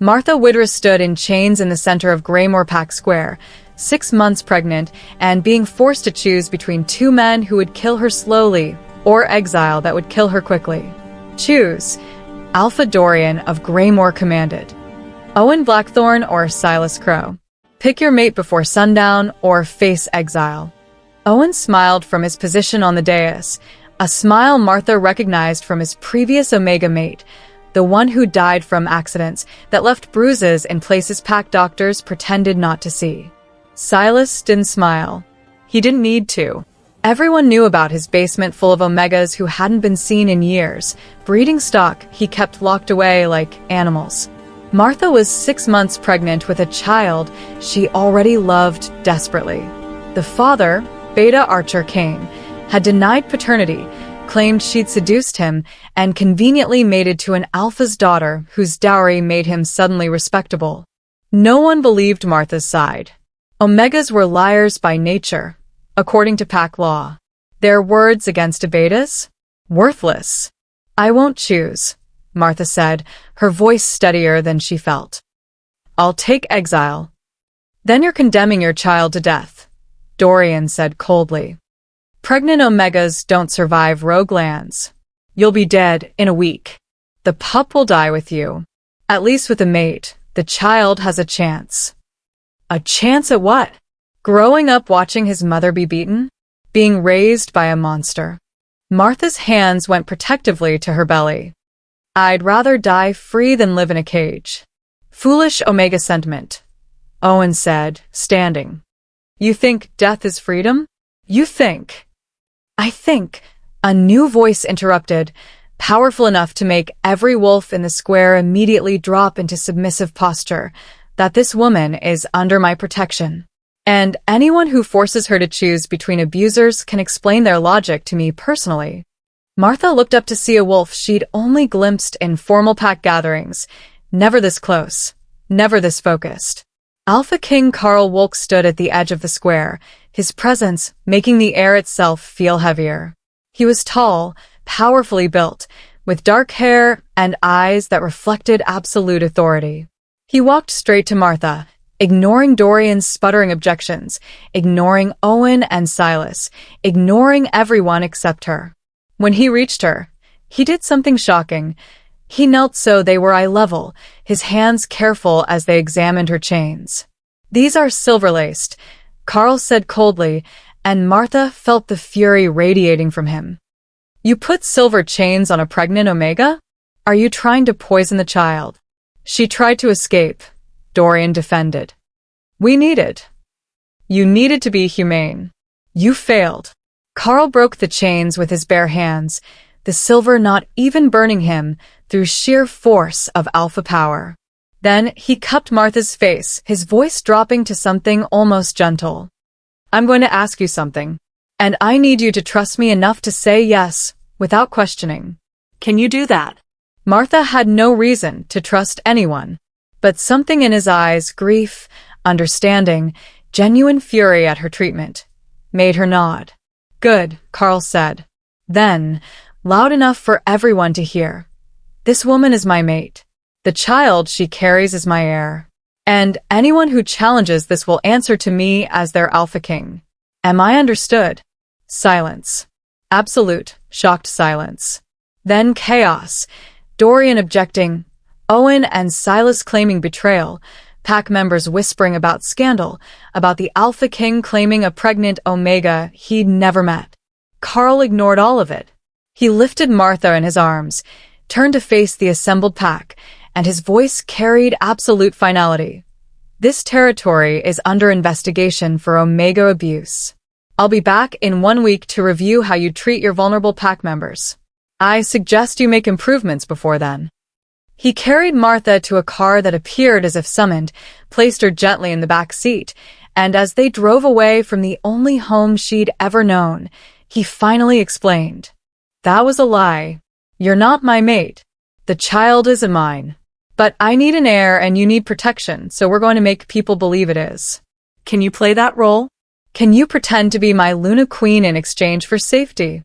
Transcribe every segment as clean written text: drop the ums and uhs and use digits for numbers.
Martha Widra stood in chains in the center of Greymore Park Square, 6 months pregnant, and being forced to choose between two men who would kill her slowly or exile that would kill her quickly. Choose. Alpha Dorian of Greymore commanded. Owen Blackthorn or Silas Crow. Pick your mate before sundown or face exile. Owen smiled from his position on the dais, a smile Martha recognized from his previous Omega mate, the one who died from accidents that left bruises in places pack doctors pretended not to see. Silas didn't smile. He didn't need to. Everyone knew about his basement full of Omegas who hadn't been seen in years, breeding stock he kept locked away like animals. Martha was 6 months pregnant with a child she already loved desperately. The father, Beta Archer Kane, had denied paternity, claimed she'd seduced him, and conveniently mated to an Alpha's daughter whose dowry made him suddenly respectable. No one believed Martha's side. Omegas were liars by nature, according to pack law. Their words against a Beta's? Worthless. I won't choose, Martha said, her voice steadier than she felt. I'll take exile. Then you're condemning your child to death, Dorian said coldly. Pregnant Omegas don't survive rogue lands. You'll be dead in a week. The pup will die with you. At least with a mate, the child has a chance. A chance at what? Growing up watching his mother be beaten? Being raised by a monster? Martha's hands went protectively to her belly. I'd rather die free than live in a cage. Foolish Omega sentiment, Owen said, standing. You think death is freedom? You think. I think, a new voice interrupted, powerful enough to make every wolf in the square immediately drop into submissive posture, that this woman is under my protection. And anyone who forces her to choose between abusers can explain their logic to me personally. Martha looked up to see a wolf she'd only glimpsed in formal pack gatherings, never this close, never this focused. Alpha King Carl Wolk stood at the edge of the square, his presence making the air itself feel heavier. He was tall, powerfully built, with dark hair and eyes that reflected absolute authority. He walked straight to Martha, ignoring Dorian's sputtering objections, ignoring Owen and Silas, ignoring everyone except her. When he reached her, he did something shocking. He knelt so they were eye level, his hands careful as they examined her chains. These are silver-laced, Carl said coldly, and Martha felt the fury radiating from him. You put silver chains on a pregnant Omega? Are you trying to poison the child? She tried to escape, Dorian defended. We needed. You needed to be humane. You failed. Carl broke the chains with his bare hands, the silver not even burning him through sheer force of alpha power. Then he cupped Martha's face, his voice dropping to something almost gentle. I'm going to ask you something, and I need you to trust me enough to say yes without questioning. Can you do that? Martha had no reason to trust anyone, but something in his eyes, grief, understanding, genuine fury at her treatment, made her nod. Good, Carl said. Then, loud enough for everyone to hear. This woman is my mate. The child she carries is my heir. And anyone who challenges this will answer to me as their Alpha King. Am I understood? Silence. Absolute, shocked silence. Then chaos. Dorian objecting, Owen and Silas claiming betrayal, pack members whispering about scandal, about the Alpha King claiming a pregnant Omega he'd never met. Carl ignored all of it. He lifted Martha in his arms, turned to face the assembled pack, and his voice carried absolute finality. This territory is under investigation for Omega abuse. I'll be back in 1 week to review how you treat your vulnerable pack members. I suggest you make improvements before then. He carried Martha to a car that appeared as if summoned, placed her gently in the back seat, and as they drove away from the only home she'd ever known, he finally explained. That was a lie. You're not my mate. The child isn't mine. But I need an heir and you need protection, so we're going to make people believe it is. Can you play that role? Can you pretend to be my Luna Queen in exchange for safety?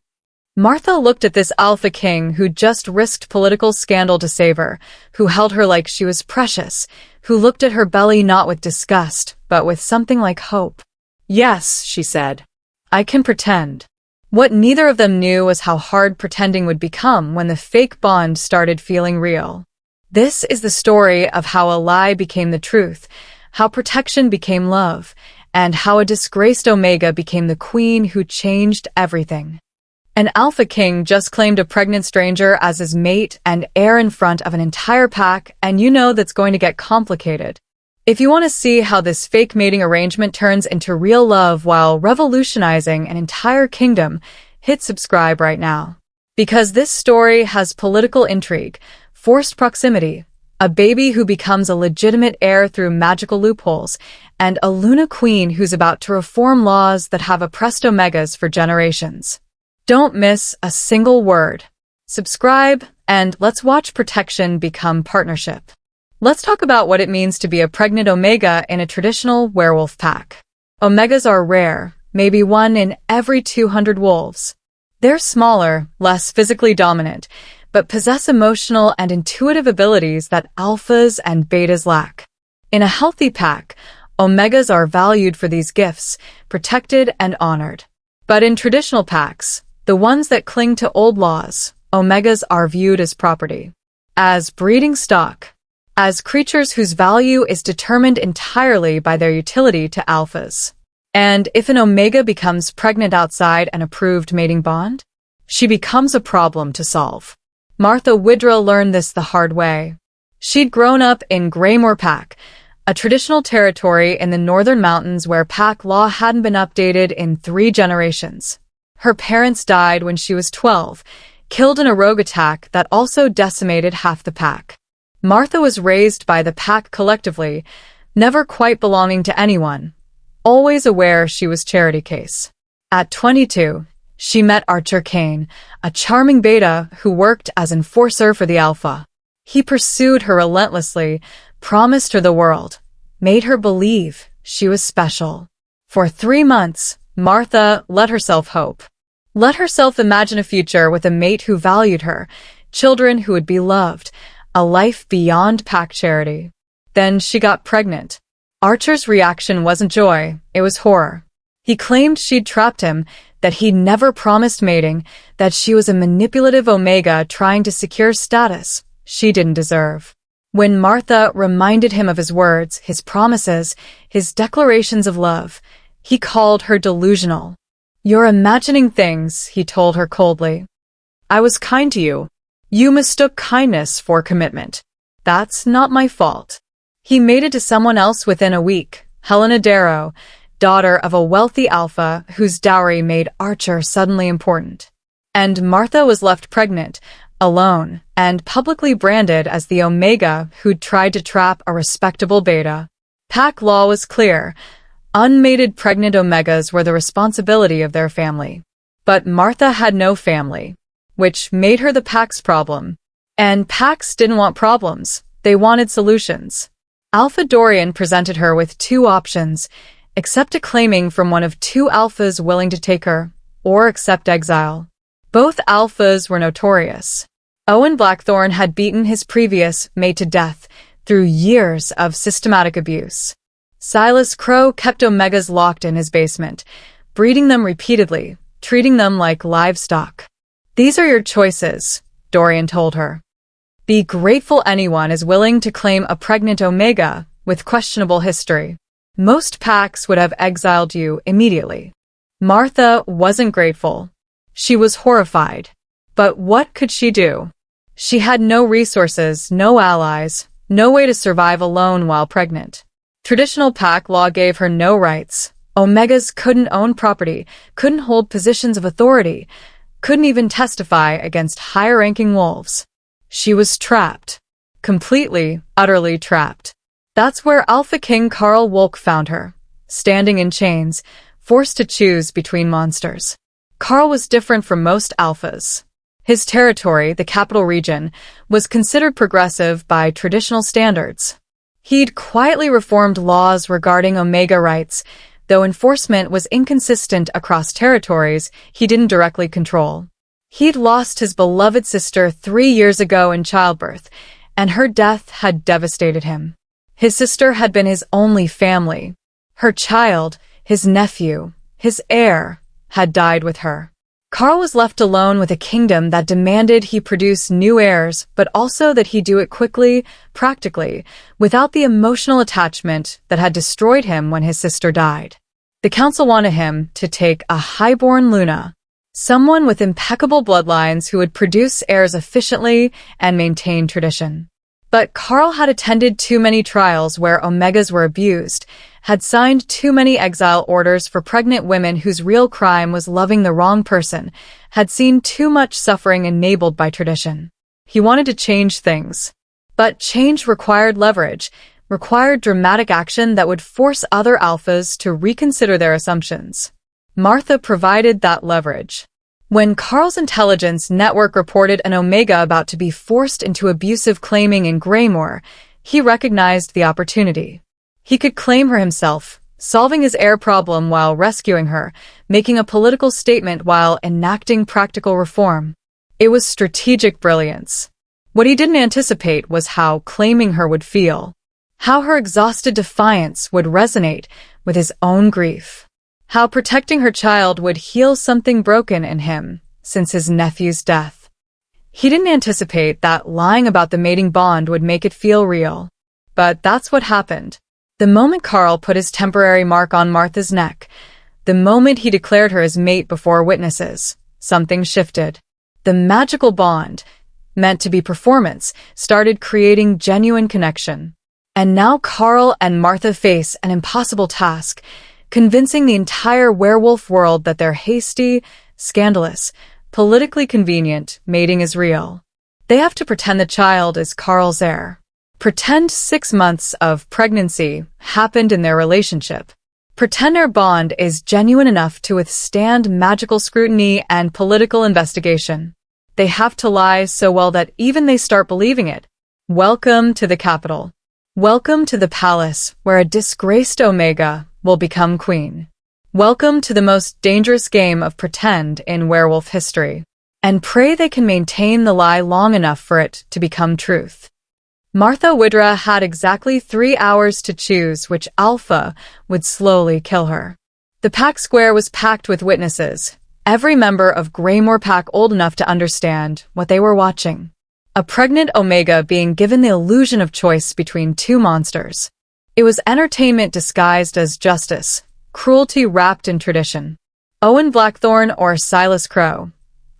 Martha looked at this alpha king who just risked political scandal to save her, who held her like she was precious, who looked at her belly not with disgust, but with something like hope. "Yes," she said. "I can pretend." What neither of them knew was how hard pretending would become when the fake bond started feeling real. This is the story of how a lie became the truth, how protection became love, and how a disgraced Omega became the queen who changed everything. An alpha king just claimed a pregnant stranger as his mate and heir in front of an entire pack, and you know that's going to get complicated. If you want to see how this fake mating arrangement turns into real love while revolutionizing an entire kingdom, hit subscribe right now. Because this story has political intrigue, forced proximity, a baby who becomes a legitimate heir through magical loopholes, and a Luna queen who's about to reform laws that have oppressed Omegas for generations. Don't miss a single word. Subscribe, and let's watch protection become partnership. Let's talk about what it means to be a pregnant Omega in a traditional werewolf pack. Omegas are rare, maybe one in every 200 wolves. They're smaller, less physically dominant, but possess emotional and intuitive abilities that alphas and betas lack. In a healthy pack, Omegas are valued for these gifts, protected and honored. But in traditional packs, the ones that cling to old laws, Omegas are viewed as property, as breeding stock, as creatures whose value is determined entirely by their utility to alphas. And if an Omega becomes pregnant outside an approved mating bond, she becomes a problem to solve. Martha Widra learned this the hard way. She'd grown up in Greymore Pack, a traditional territory in the northern mountains where pack law hadn't been updated in 3 generations. Her parents died when she was 12, killed in a rogue attack that also decimated half the pack. Martha was raised by the pack collectively, never quite belonging to anyone, always aware she was charity case. At 22, she met Archer Kane, a charming beta who worked as enforcer for the alpha. He pursued her relentlessly, promised her the world, made her believe she was special. For 3 months, Martha let herself hope. Let herself imagine a future with a mate who valued her, children who would be loved, a life beyond pack charity. Then she got pregnant. Archer's reaction wasn't joy, it was horror. He claimed she'd trapped him, that he'd never promised mating, that she was a manipulative Omega trying to secure status she didn't deserve. When Martha reminded him of his words, his promises, his declarations of love, he called her delusional. "You're imagining things," he told her coldly. "I was kind to you. You mistook kindness for commitment. That's not my fault." He mated to someone else within a week, Helena Darrow, daughter of a wealthy alpha whose dowry made Archer suddenly important. And Martha was left pregnant, alone, and publicly branded as the Omega who'd tried to trap a respectable beta. Pack law was clear. Unmated pregnant Omegas were the responsibility of their family. But Martha had no family, which made her the pack's problem. And packs didn't want problems, they wanted solutions. Alpha Dorian presented her with 2 options: accept a claiming from one of 2 alphas willing to take her, or accept exile. Both alphas were notorious. Owen Blackthorn had beaten his previous mate to death through years of systematic abuse. Silas Crow kept Omegas locked in his basement, breeding them repeatedly, treating them like livestock. "These are your choices," Dorian told her. "Be grateful anyone is willing to claim a pregnant Omega with questionable history. Most packs would have exiled you immediately." Martha wasn't grateful. She was horrified. But what could she do? She had no resources, no allies, no way to survive alone while pregnant. Traditional pack law gave her no rights. Omegas couldn't own property, couldn't hold positions of authority, couldn't even testify against higher-ranking wolves. She was trapped. Completely, utterly trapped. That's where Alpha King Carl Wolk found her, standing in chains, forced to choose between monsters. Carl was different from most alphas. His territory, the capital region, was considered progressive by traditional standards. He'd quietly reformed laws regarding Omega rights, though enforcement was inconsistent across territories he didn't directly control. He'd lost his beloved sister 3 years ago in childbirth, and her death had devastated him. His sister had been his only family. Her child, his nephew, his heir, had died with her. Carl was left alone with a kingdom that demanded he produce new heirs, but also that he do it quickly, practically, without the emotional attachment that had destroyed him when his sister died. The council wanted him to take a highborn Luna, someone with impeccable bloodlines who would produce heirs efficiently and maintain tradition. But Carl had attended too many trials where Omegas were abused, had signed too many exile orders for pregnant women whose real crime was loving the wrong person, had seen too much suffering enabled by tradition. He wanted to change things. But change required leverage, required dramatic action that would force other alphas to reconsider their assumptions. Martha provided that leverage. When Carl's intelligence network reported an Omega about to be forced into abusive claiming in Greymore, he recognized the opportunity. He could claim her himself, solving his heir problem while rescuing her, making a political statement while enacting practical reform. It was strategic brilliance. What he didn't anticipate was how claiming her would feel, how her exhausted defiance would resonate with his own grief. How protecting her child would heal something broken in him since his nephew's death. He didn't anticipate that lying about the mating bond would make it feel real. But that's what happened. The moment Carl put his temporary mark on Martha's neck, the moment he declared her his mate before witnesses, something shifted. The magical bond, meant to be performance, started creating genuine connection. And now Carl and Martha face an impossible task, convincing the entire werewolf world that their hasty, scandalous, politically convenient mating is real. They have to pretend the child is Carl's heir. Pretend 6 months of pregnancy happened in their relationship. Pretend their bond is genuine enough to withstand magical scrutiny and political investigation. They have to lie so well that even they start believing it. Welcome to the capital. Welcome to the palace where a disgraced Omega will become queen. Welcome to the most dangerous game of pretend in werewolf history. And pray they can maintain the lie long enough for it to become truth. Martha Widra had exactly 3 hours to choose which alpha would slowly kill her. The pack square was packed with witnesses, every member of Greymore pack old enough to understand what they were watching. A pregnant Omega being given the illusion of choice between 2 monsters. It was entertainment disguised as justice, cruelty wrapped in tradition. Owen Blackthorn or Silas Crow?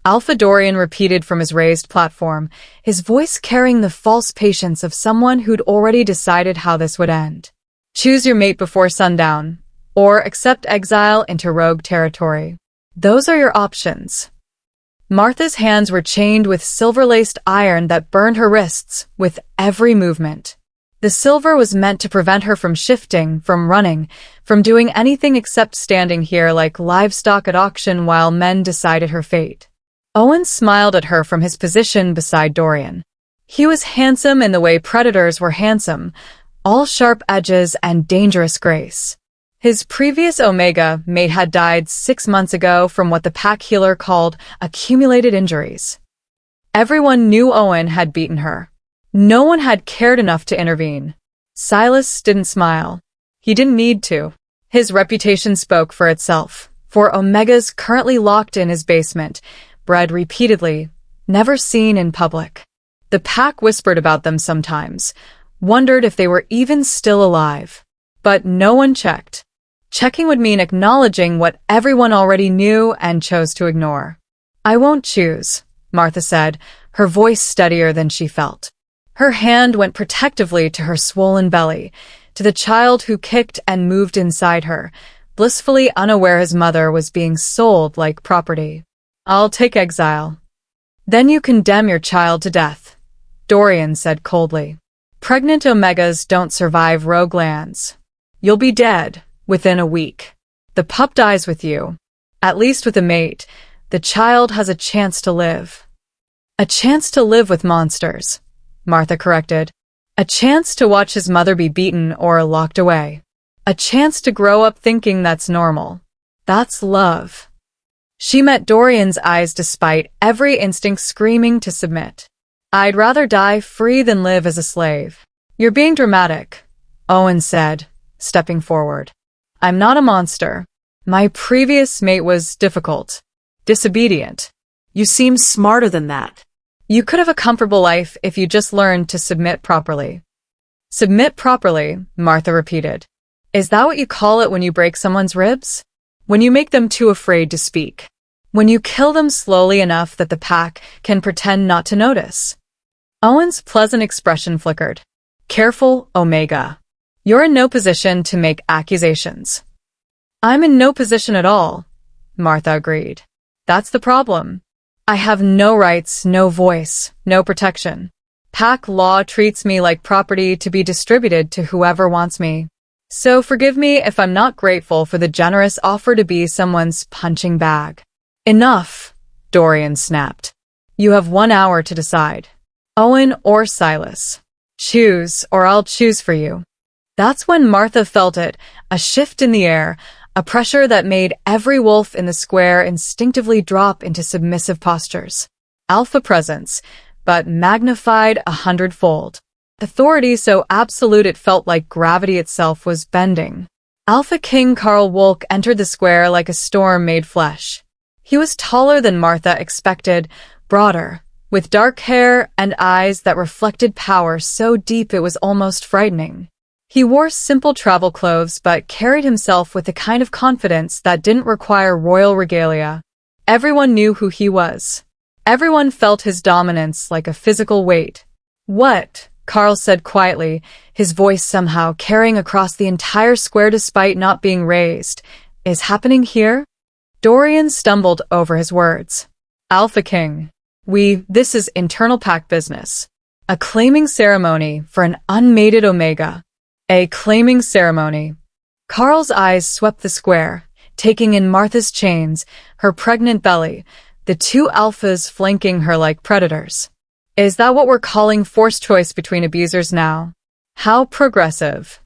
Alpha Dorian repeated from his raised platform, his voice carrying the false patience of someone who'd already decided how this would end. Choose your mate before sundown, or accept exile into rogue territory. Those are your options. Martha's hands were chained with silver-laced iron that burned her wrists with every movement. The silver was meant to prevent her from shifting, from running, from doing anything except standing here like livestock at auction while men decided her fate. Owen smiled at her from his position beside Dorian. He was handsome in the way predators were handsome, all sharp edges and dangerous grace. His previous Omega mate had died 6 months ago from what the pack healer called accumulated injuries. Everyone knew Owen had beaten her. No one had cared enough to intervene. Silas didn't smile. He didn't need to. His reputation spoke for itself. For Omegas currently locked in his basement, bred repeatedly, never seen in public. The pack whispered about them sometimes, wondered if they were even still alive. But no one checked. Checking would mean acknowledging what everyone already knew and chose to ignore. I won't choose, Martha said, her voice steadier than she felt. Her hand went protectively to her swollen belly, to the child who kicked and moved inside her, blissfully unaware his mother was being sold like property. I'll take exile. Then you condemn your child to death, Dorian said coldly. Pregnant Omegas don't survive rogue lands. You'll be dead within a week. The pup dies with you. At least with a mate, the child has a chance to live. A chance to live with monsters, Martha corrected. A chance to watch his mother be beaten or locked away. A chance to grow up thinking that's normal. That's love. She met Dorian's eyes despite every instinct screaming to submit. I'd rather die free than live as a slave. You're being dramatic, Owen said, stepping forward. I'm not a monster. My previous mate was difficult, disobedient. You seem smarter than that. You could have a comfortable life if you just learned to submit properly. Submit properly, Martha repeated. Is that what you call it when you break someone's ribs? When you make them too afraid to speak? When you kill them slowly enough that the pack can pretend not to notice? Owen's pleasant expression flickered. Careful, Omega. You're in no position to make accusations. I'm in no position at all, Martha agreed. That's the problem. I have no rights, no voice, no protection. Pack law treats me like property to be distributed to whoever wants me. So forgive me if I'm not grateful for the generous offer to be someone's punching bag. Enough, Dorian snapped. You have 1 hour to decide. Owen or Silas. Choose, or I'll choose for you. That's when Martha felt it, a shift in the air, a pressure that made every wolf in the square instinctively drop into submissive postures. Alpha presence, but magnified 100-fold. Authority so absolute it felt like gravity itself was bending. Alpha King Carl Wolk entered the square like a storm made flesh. He was taller than Martha expected, broader, with dark hair and eyes that reflected power so deep it was almost frightening. He wore simple travel clothes but carried himself with a kind of confidence that didn't require royal regalia. Everyone knew who he was. Everyone felt his dominance like a physical weight. What? Carl said quietly, his voice somehow carrying across the entire square despite not being raised. Is happening here? Dorian stumbled over his words. Alpha King. This is internal pack business. A claiming ceremony for an unmated Omega. A claiming ceremony. Carl's eyes swept the square, taking in Martha's chains, her pregnant belly, the two alphas flanking her like predators. Is that what we're calling forced choice between abusers now? How progressive.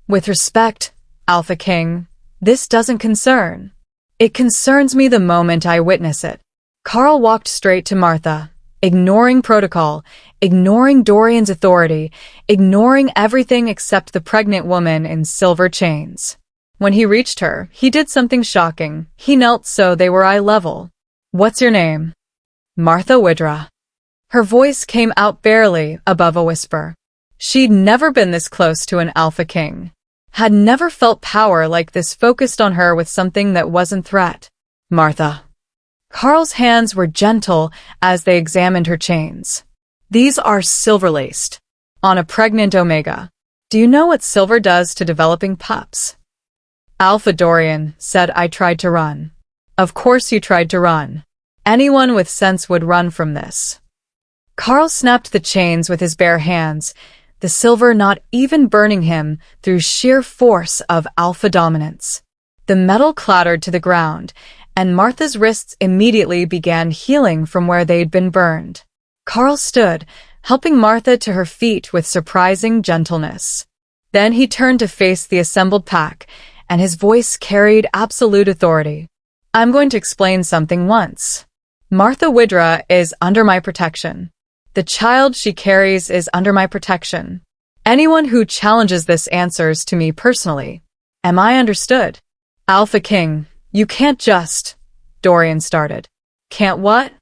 With respect, Alpha King, this doesn't concern. It concerns me the moment I witness it. Carl walked straight to Martha, ignoring protocol, ignoring Dorian's authority, ignoring everything except the pregnant woman in silver chains. When he reached her, he did something shocking. He knelt so they were eye level. What's your name? Martha Widra. Her voice came out barely above a whisper. She'd never been this close to an Alpha King. Had never felt power like this focused on her with something that wasn't threat. Martha. Carl's hands were gentle as they examined her chains. These are silver-laced. On a pregnant Omega. Do you know what silver does to developing pups? Alpha Dorian said I tried to run. Of course you tried to run. Anyone with sense would run from this. Carl snapped the chains with his bare hands, the silver not even burning him through sheer force of alpha dominance. The metal clattered to the ground, and Martha's wrists immediately began healing from where they'd been burned. Carl stood, helping Martha to her feet with surprising gentleness. Then he turned to face the assembled pack, and his voice carried absolute authority. I'm going to explain something once. Martha Widra is under my protection. The child she carries is under my protection. Anyone who challenges this answers to me personally. Am I understood? Alpha King, you can't just... Dorian started. Can't what?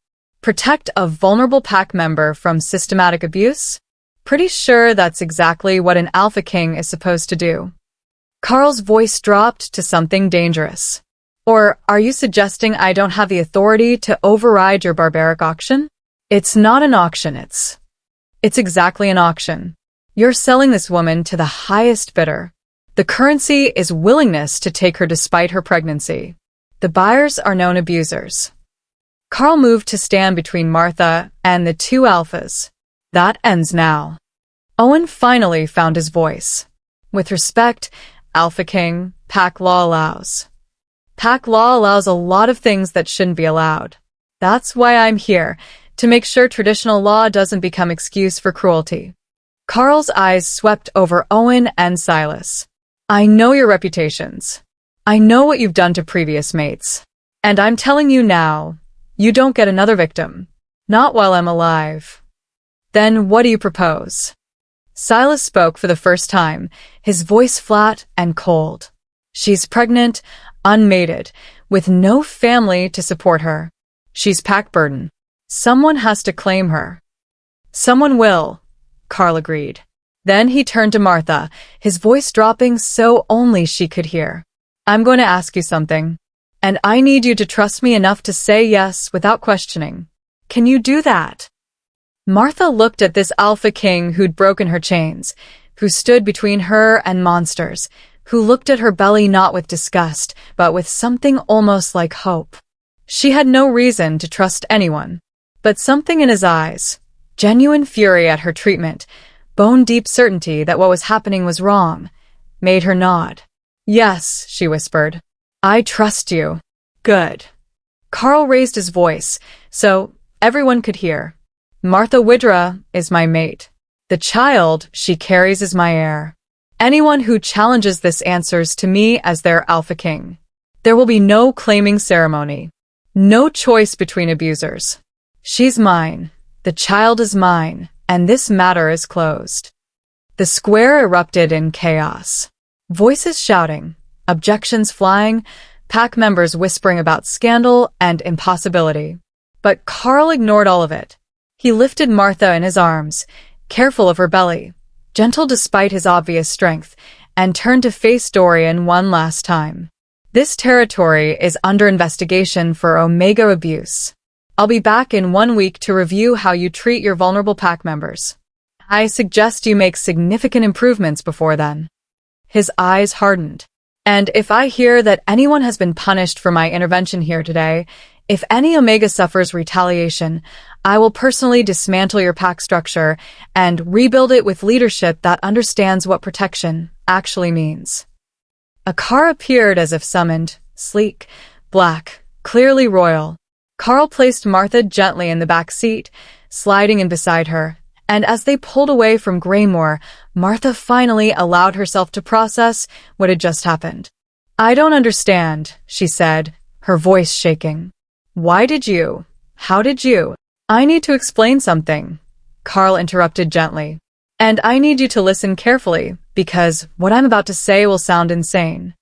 Protect a vulnerable pack member from systematic abuse? Pretty sure that's exactly what an Alpha King is supposed to do. Carl's voice dropped to something dangerous. Or are you suggesting I don't have the authority to override your barbaric auction? It's not an auction, it's exactly an auction. You're selling this woman to the highest bidder. The currency is willingness to take her despite her pregnancy. The buyers are known abusers. Carl moved to stand between Martha and the two alphas. That ends now. Owen finally found his voice. With respect, Alpha King, pack law allows. Pack law allows a lot of things that shouldn't be allowed. That's why I'm here, to make sure traditional law doesn't become excuse for cruelty. Carl's eyes swept over Owen and Silas. I know your reputations. I know what you've done to previous mates. And I'm telling you now, you don't get another victim. Not while I'm alive. Then what do you propose? Silas spoke for the first time, his voice flat and cold. She's pregnant, unmated, with no family to support her. She's pack burden. Someone has to claim her. Someone will, Carl agreed. Then he turned to Martha, his voice dropping so only she could hear. I'm going to ask you something, and I need you to trust me enough to say yes without questioning. Can you do that? Martha looked at this alpha king who'd broken her chains, who stood between her and monsters, who looked at her belly not with disgust, but with something almost like hope. She had no reason to trust anyone, but something in his eyes, genuine fury at her treatment, bone-deep certainty that what was happening was wrong, made her nod. Yes, she whispered. I trust you. Good. Carl raised his voice, so everyone could hear. Martha Widra is my mate. The child she carries is my heir. Anyone who challenges this answers to me as their alpha king. There will be no claiming ceremony. No choice between abusers. She's mine. The child is mine, and this matter is closed. The square erupted in chaos. Voices shouting, objections flying, pack members whispering about scandal and impossibility. But Carl ignored all of it. He lifted Martha in his arms, careful of her belly, gentle despite his obvious strength, and turned to face Dorian one last time. This territory is under investigation for Omega abuse. I'll be back in 1 week to review how you treat your vulnerable pack members. I suggest you make significant improvements before then. His eyes hardened. And if I hear that anyone has been punished for my intervention here today, if any Omega suffers retaliation, I will personally dismantle your pack structure and rebuild it with leadership that understands what protection actually means. A car appeared as if summoned, sleek, black, clearly royal. Carl placed Martha gently in the back seat, sliding in beside her, and as they pulled away from Greymore, Martha finally allowed herself to process what had just happened. I don't understand, she said, her voice shaking. Why did you? How did you? I need to explain something, Carl interrupted gently. And I need you to listen carefully, because what I'm about to say will sound insane.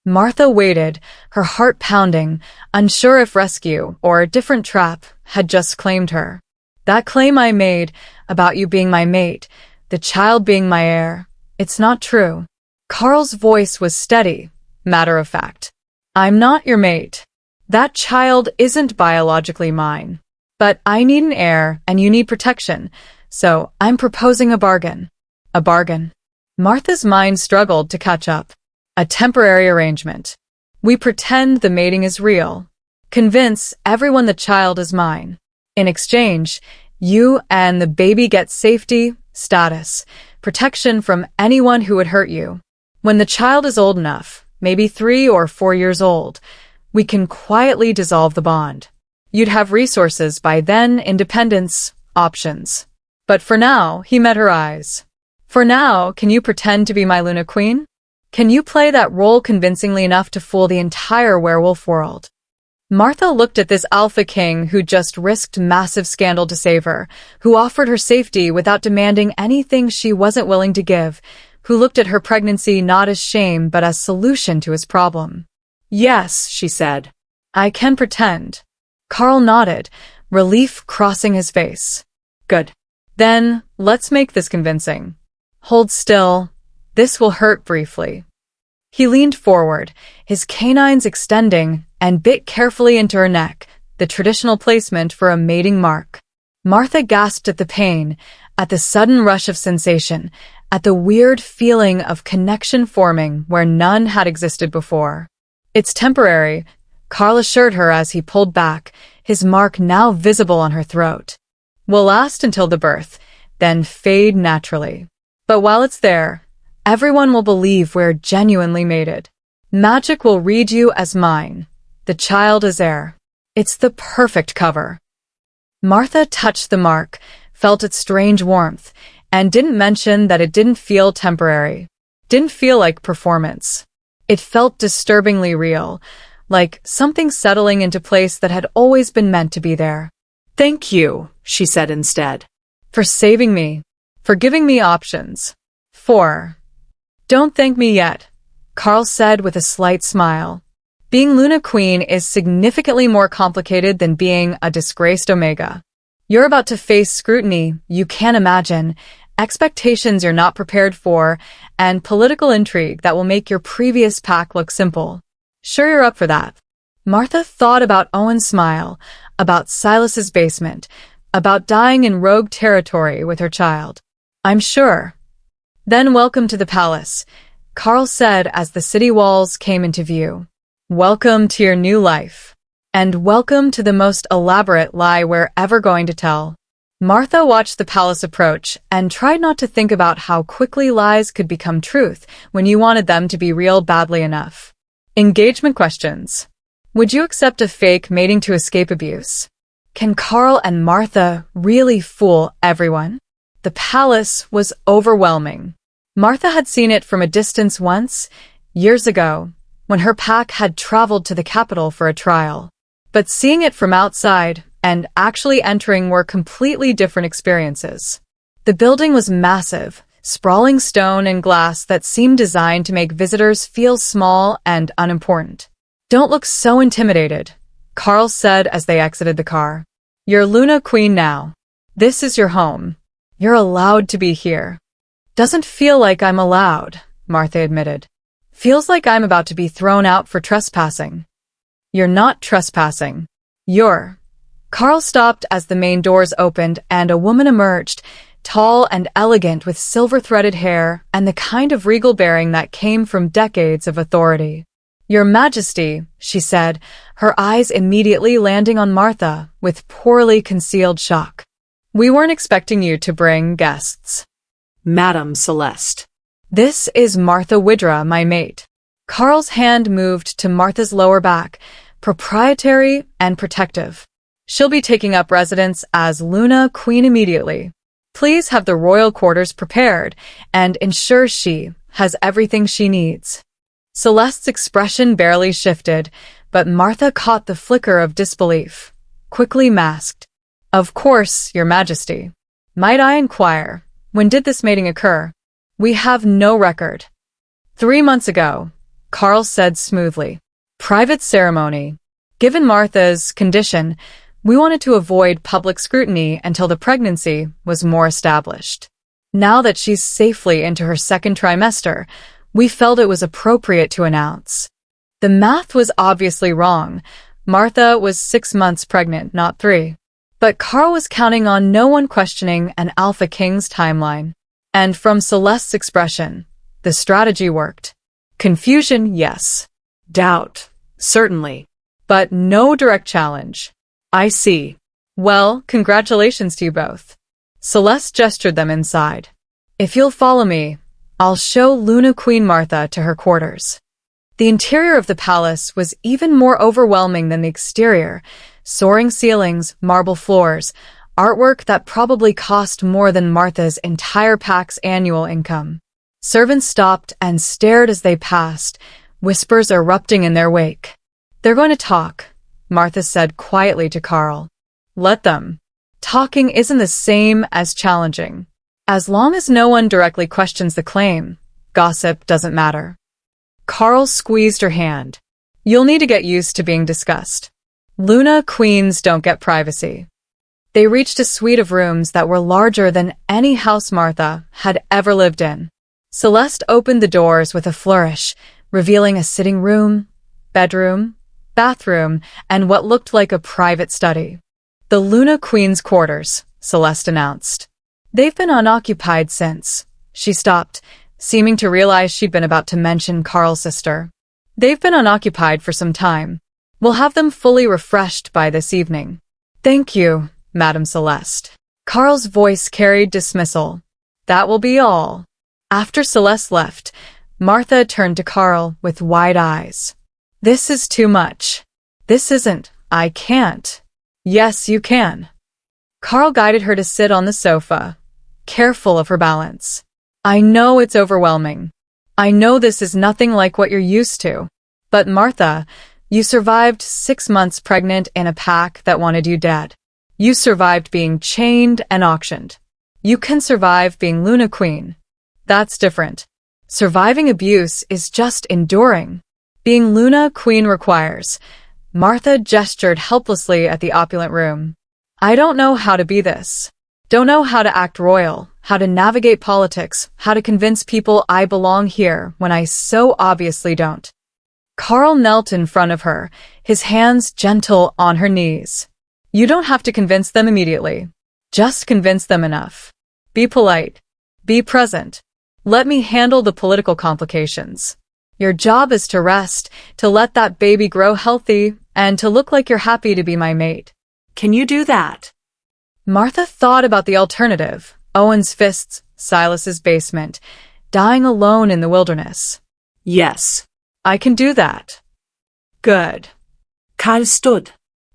Martha waited, her heart pounding, unsure if rescue or a different trap had just claimed her. That claim I made about you being my mate, the child being my heir, it's not true. Carl's voice was steady, matter of fact. I'm not your mate. That child isn't biologically mine. But I need an heir and you need protection, so I'm proposing a bargain. A bargain. Martha's mind struggled to catch up. A temporary arrangement. We pretend the mating is real. Convince everyone the child is mine. In exchange, you and the baby get safety, status, protection from anyone who would hurt you. When the child is old enough, maybe 3 or 4 years old, we can quietly dissolve the bond. You'd have resources by then, independence, options. But for now, he met her eyes. For now, can you pretend to be my Luna Queen? Can you play that role convincingly enough to fool the entire werewolf world? Martha looked at this alpha king who just risked massive scandal to save her, who offered her safety without demanding anything she wasn't willing to give, who looked at her pregnancy not as shame but as solution to his problem. Yes, she said. I can pretend. Carl nodded, relief crossing his face. Good. Then, let's make this convincing. Hold still. This will hurt briefly. He leaned forward, his canines extending, and bit carefully into her neck, the traditional placement for a mating mark. Martha gasped at the pain, at the sudden rush of sensation, at the weird feeling of connection forming where none had existed before. It's temporary, Carl assured her as he pulled back, his mark now visible on her throat. Will last until the birth, then fade naturally. But while it's there, everyone will believe we're genuinely mated. Magic will read you as mine. The child is heir. It's the perfect cover. Martha touched the mark, felt its strange warmth, and didn't mention that it didn't feel temporary. Didn't feel like performance. It felt disturbingly real, like something settling into place that had always been meant to be there. Thank you, she said instead. For saving me. For giving me options. For. Don't thank me yet, Carl said with a slight smile. Being Luna Queen is significantly more complicated than being a disgraced Omega. You're about to face scrutiny you can't imagine, expectations you're not prepared for, and political intrigue that will make your previous pack look simple. Sure you're up for that? Martha thought about Owen's smile, about Silas's basement, about dying in rogue territory with her child. I'm sure. Then welcome to the palace, Carl said as the city walls came into view. Welcome to your new life. And welcome to the most elaborate lie we're ever going to tell. Martha watched the palace approach and tried not to think about how quickly lies could become truth when you wanted them to be real badly enough. Engagement questions. Would you accept a fake mating to escape abuse? Can Carl and Martha really fool everyone? The palace was overwhelming. Martha had seen it from a distance once, years ago, when her pack had traveled to the capital for a trial. But seeing it from outside and actually entering were completely different experiences. The building was massive, sprawling stone and glass that seemed designed to make visitors feel small and unimportant. Don't look so intimidated, Carl said as they exited the car. You're Luna Queen now. This is your home. You're allowed to be here. Doesn't feel like I'm allowed, Martha admitted. Feels like I'm about to be thrown out for trespassing. You're not trespassing. You're. Carl stopped as the main doors opened and a woman emerged, tall and elegant with silver-threaded hair and the kind of regal bearing that came from decades of authority. Your Majesty, she said, her eyes immediately landing on Martha with poorly concealed shock. We weren't expecting you to bring guests. Madam Celeste. This is Martha Widra, my mate. Carl's hand moved to Martha's lower back, proprietary and protective. She'll be taking up residence as Luna Queen immediately. Please have the royal quarters prepared and ensure she has everything she needs. Celeste's expression barely shifted, but Martha caught the flicker of disbelief, quickly masked. Of course, Your Majesty. Might I inquire, when did this mating occur? We have no record. 3 months ago, Carl said smoothly. Private ceremony. Given Martha's condition, we wanted to avoid public scrutiny until the pregnancy was more established. Now that she's safely into her second trimester, we felt it was appropriate to announce. The math was obviously wrong. Martha was 6 months pregnant, not 3. But Carl was counting on no one questioning an Alpha King's timeline. And from Celeste's expression, the strategy worked. Confusion, yes. Doubt, certainly. But no direct challenge. I see. Well, congratulations to you both. Celeste gestured them inside. If you'll follow me, I'll show Luna Queen Martha to her quarters. The interior of the palace was even more overwhelming than the exterior. Soaring ceilings, marble floors, artwork that probably cost more than Martha's entire pack's annual income. Servants stopped and stared as they passed, whispers erupting in their wake. They're going to talk, Martha said quietly to Carl. Let them. Talking isn't the same as challenging. As long as no one directly questions the claim, gossip doesn't matter. Carl squeezed her hand. You'll need to get used to being discussed. Luna Queens don't get privacy. They reached a suite of rooms that were larger than any house Martha had ever lived in. Celeste opened the doors with a flourish, revealing a sitting room, bedroom, bathroom, and what looked like a private study. The Luna Queen's quarters, Celeste announced. They've been unoccupied since. She stopped, seeming to realize she'd been about to mention Carl's sister. They've been unoccupied for some time. We'll have them fully refreshed by this evening. Thank you, Madam Celeste. Carl's voice carried dismissal. That will be all. After Celeste left, Martha turned to Carl with wide eyes. This is too much. This isn't. I can't. Yes, you can. Carl guided her to sit on the sofa, careful of her balance. I know it's overwhelming. I know this is nothing like what you're used to. But Martha, You survived 6 months pregnant in a pack that wanted you dead. You survived being chained and auctioned. You can survive being Luna Queen. That's different. Surviving abuse is just enduring. Being Luna Queen requires. Martha gestured helplessly at the opulent room. I don't know how to be this. Don't know how to act royal, how to navigate politics, how to convince people I belong here when I so obviously don't. Carl knelt in front of her, his hands gentle on her knees. You don't have to convince them immediately. Just convince them enough. Be polite. Be present. Let me handle the political complications. Your job is to rest, to let that baby grow healthy, and to look like you're happy to be my mate. Can you do that? Martha thought about the alternative, Owen's fists, Silas's basement, dying alone in the wilderness. Yes. I can do that. Good. Carl stood.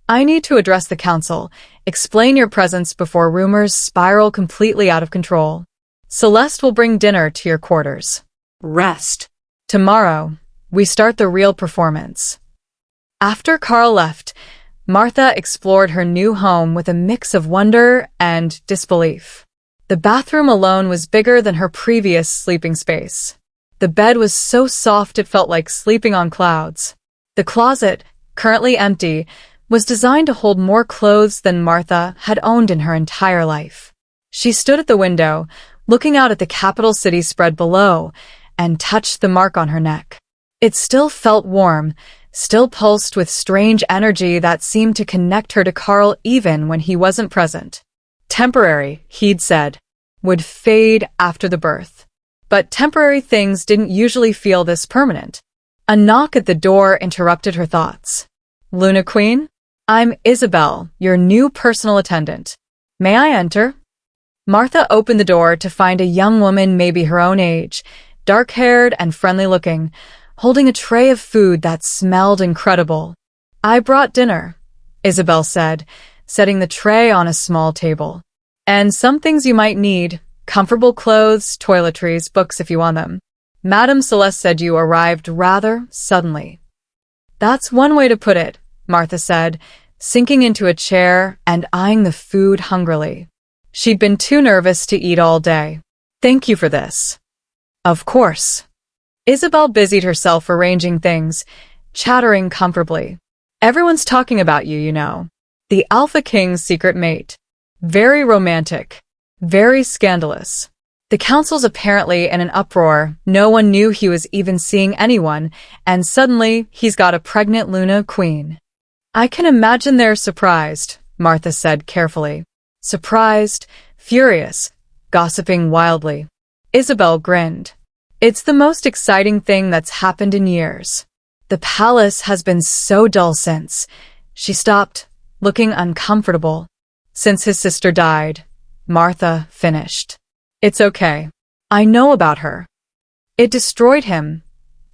I need to address the council, explain your presence before rumors spiral completely out of control. Celeste will bring dinner to your quarters. Rest. Tomorrow, we start the real performance. After Carl left, Martha explored her new home with a mix of wonder and disbelief. The bathroom alone was bigger than her previous sleeping space. The bed was so soft it felt like sleeping on clouds. The closet, currently empty, was designed to hold more clothes than Martha had owned in her entire life. She stood at the window, looking out at the capital city spread below, and touched the mark on her neck. It still felt warm, still pulsed with strange energy that seemed to connect her to Carl even when he wasn't present. Temporary, he'd said, would fade after the birth. But temporary things didn't usually feel this permanent. A knock at the door interrupted her thoughts. Luna Queen? I'm Isabel, your new personal attendant. May I enter? Martha opened the door to find a young woman maybe her own age, dark-haired and friendly-looking, holding a tray of food that smelled incredible. I brought dinner, Isabel said, setting the tray on a small table. And some things you might need, comfortable clothes, toiletries, books if you want them. Madame Celeste said you arrived rather suddenly. That's one way to put it, Martha said, sinking into a chair and eyeing the food hungrily. She'd been too nervous to eat all day. Thank you for this. Of course. Isabel busied herself arranging things, chattering comfortably. Everyone's talking about you, you know. The Alpha King's secret mate. Very romantic. Very scandalous. The council's apparently in an uproar. No one knew he was even seeing anyone, and suddenly he's got a pregnant Luna Queen. I can imagine they're surprised, Martha said carefully. Surprised, furious, gossiping wildly. Isabel grinned. It's the most exciting thing that's happened in years. The palace has been so dull since. She stopped, looking uncomfortable. Since his sister died, Martha finished. It's okay. I know about her. It destroyed him,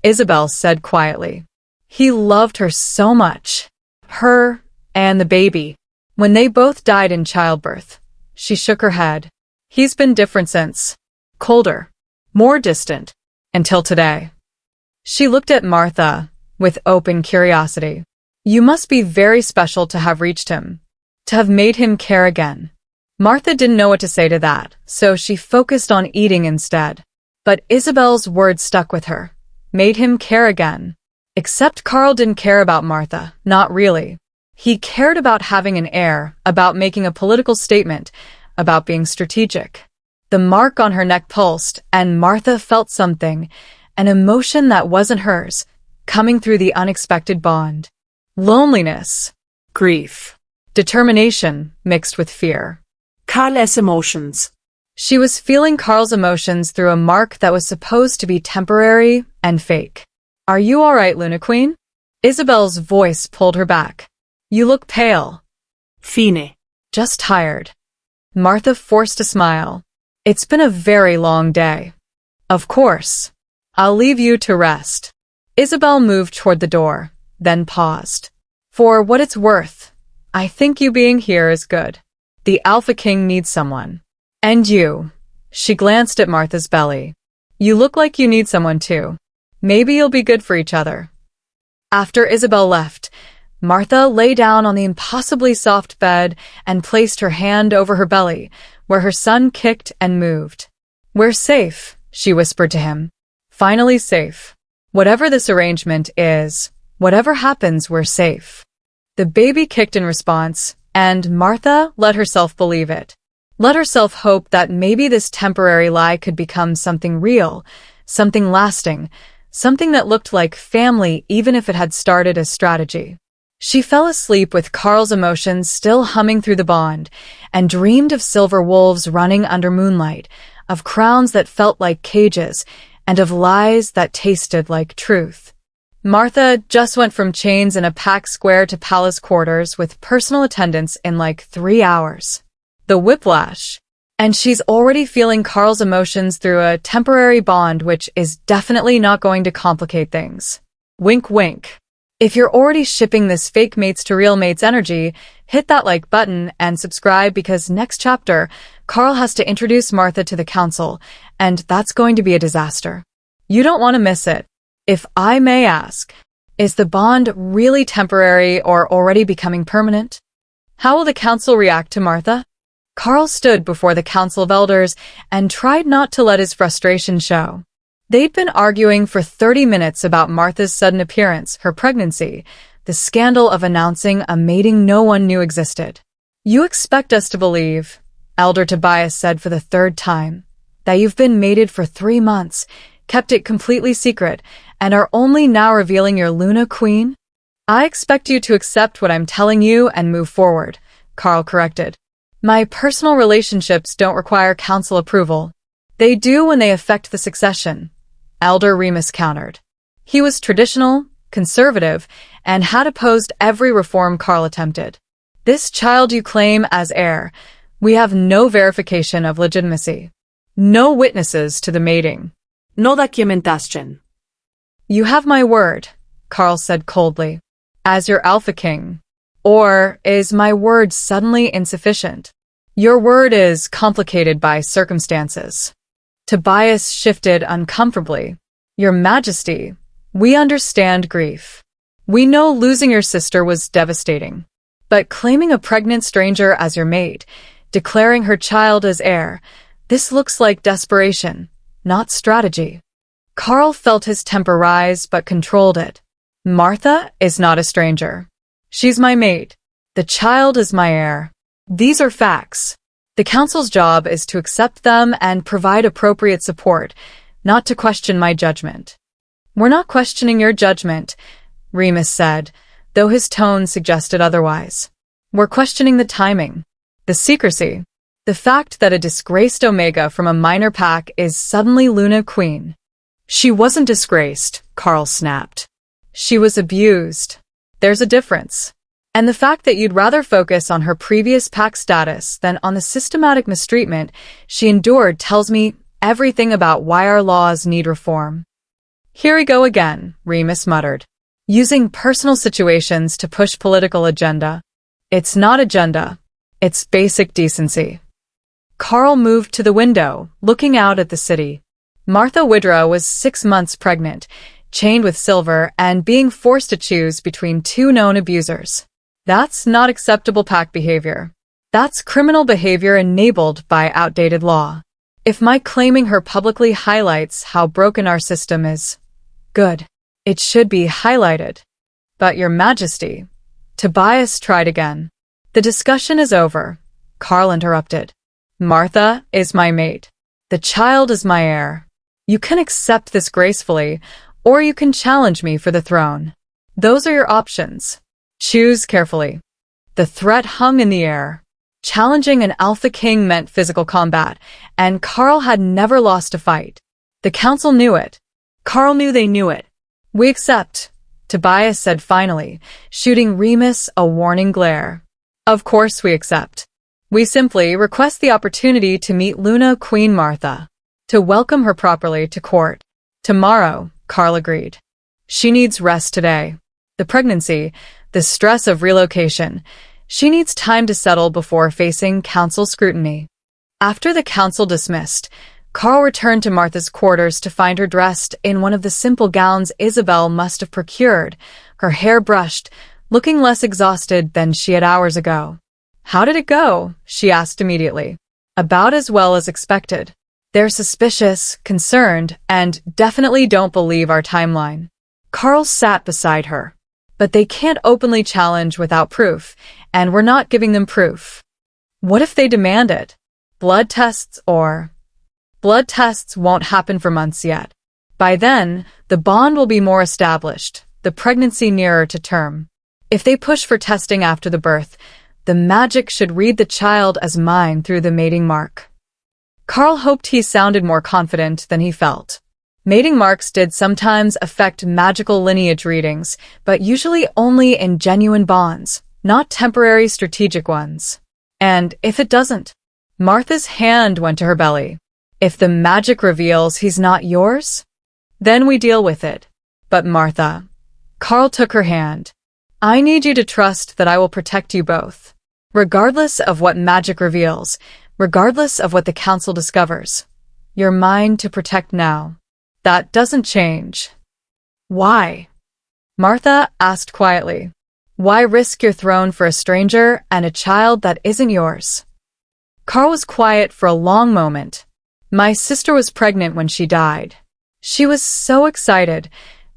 Isabel said quietly. He loved her so much. Her and the baby. When they both died in childbirth, she shook her head. He's been different since. Colder. More distant. Until today. She looked at Martha with open curiosity. You must be very special to have reached him. To have made him care again. Martha didn't know what to say to that, so she focused on eating instead. But Isabel's words stuck with her. Made him care again. Except Carl didn't care about Martha, not really. He cared about having an heir, about making a political statement, about being strategic. The mark on her neck pulsed, and Martha felt something, an emotion that wasn't hers, coming through the unexpected bond. Loneliness. Grief. Determination mixed with fear. Carl's emotions. She was feeling Carl's emotions through a mark that was supposed to be temporary and fake. Are you all right, Luna Queen? Isabel's voice pulled her back. You look pale. Fine. Just tired. Martha forced a smile. It's been a very long day. Of course. I'll leave you to rest. Isabel moved toward the door, then paused. For what it's worth, I think you being here is good. The Alpha King needs someone. And you. She glanced at Martha's belly. You look like you need someone too. Maybe you'll be good for each other. After Isabel left, Martha lay down on the impossibly soft bed and placed her hand over her belly, where her son kicked and moved. "We're safe," she whispered to him. "Finally safe. Whatever this arrangement is, whatever happens, we're safe." The baby kicked in response, and Martha let herself believe it. Let herself hope that maybe this temporary lie could become something real, something lasting, something that looked like family even if it had started as strategy. She fell asleep with Carl's emotions still humming through the bond, and dreamed of silver wolves running under moonlight, of crowns that felt like cages, and of lies that tasted like truth. Martha just went from chains in a packed square to palace quarters with personal attendants in like 3 hours. The whiplash. And she's already feeling Carl's emotions through a temporary bond which is definitely not going to complicate things. Wink wink. If you're already shipping this fake mates to real mates energy, hit that like button and subscribe because next chapter, Carl has to introduce Martha to the council, and that's going to be a disaster. You don't want to miss it. If I may ask, is the bond really temporary or already becoming permanent? How will the council react to Martha? Carl stood before the council of elders and tried not to let his frustration show. They'd been arguing for 30 minutes about Martha's sudden appearance, her pregnancy, the scandal of announcing a mating no one knew existed. "You expect us to believe," Elder Tobias said for the 3rd time, "that you've been mated for 3 months, kept it completely secret, and are only now revealing your Luna Queen? I expect you to accept what I'm telling you and move forward," Carl corrected. "My personal relationships don't require council approval. They do when they affect the succession," Elder Remus countered. He was traditional, conservative, and had opposed every reform Carl attempted. "This child you claim as heir, we have no verification of legitimacy. No witnesses to the mating. No documentación. You have my word," Carl said coldly, "as your Alpha King. Or is my word suddenly insufficient? Your word is complicated by circumstances." Tobias shifted uncomfortably. "Your Majesty, we understand grief. We know losing your sister was devastating. But claiming a pregnant stranger as your mate, declaring her child as heir, this looks like desperation, not strategy." Carl felt his temper rise but controlled it. "Martha is not a stranger. She's my mate. The child is my heir. These are facts. The council's job is to accept them and provide appropriate support, not to question my judgment." "We're not questioning your judgment," Remus said, though his tone suggested otherwise. "We're questioning the timing, the secrecy, the fact that a disgraced Omega from a minor pack is suddenly Luna Queen." "She wasn't disgraced," Carl snapped. "She was abused. There's a difference. And the fact that you'd rather focus on her previous pack status than on the systematic mistreatment she endured tells me everything about why our laws need reform." "Here we go again," Remus muttered, "using personal situations to push political agenda. It's not agenda. It's basic decency." Carl moved to the window, looking out at the city. Martha Widra was 6 months pregnant, chained with silver, and being forced to choose between 2 known abusers. That's not acceptable pack behavior. That's criminal behavior enabled by outdated law. If my claiming her publicly highlights how broken our system is, good. It should be highlighted. "But Your Majesty," Tobias tried again. "The discussion is over," Carl interrupted. "Martha is my mate. The child is my heir. You can accept this gracefully, or you can challenge me for the throne. Those are your options. Choose carefully." The threat hung in the air. Challenging an Alpha King meant physical combat, and Carl had never lost a fight. The council knew it. Carl knew they knew it. "We accept," Tobias said finally, shooting Remus a warning glare. "Of course we accept. We simply request the opportunity to meet Luna Queen Martha, to welcome her properly to court. Tomorrow," Carl agreed. "She needs rest today. The pregnancy, the stress of relocation. She needs time to settle before facing council scrutiny." After the council dismissed, Carl returned to Martha's quarters to find her dressed in one of the simple gowns Isabel must have procured, her hair brushed, looking less exhausted than she had hours ago. "How did it go?" she asked immediately. "About as well as expected. They're suspicious, concerned, and definitely don't believe our timeline." Carl sat beside her. "But they can't openly challenge without proof, and we're not giving them proof." "What if they demand it? Blood tests or—" "Blood tests won't happen for months yet. By then, the bond will be more established, the pregnancy nearer to term. If they push for testing after the birth, the magic should read the child as mine through the mating mark." Carl hoped he sounded more confident than he felt. Mating marks did sometimes affect magical lineage readings, but usually only in genuine bonds, not temporary strategic ones. "And if it doesn't?" Martha's hand went to her belly. "If the magic reveals he's not yours? Then we deal with it." "But Martha," Carl took her hand, "I need you to trust that I will protect you both. Regardless of what magic reveals, regardless of what the council discovers, you're mine to protect now. That doesn't change." "Why?" Martha asked quietly. "Why risk your throne for a stranger and a child that isn't yours?" Carl was quiet for a long moment. "My sister was pregnant when she died. She was so excited,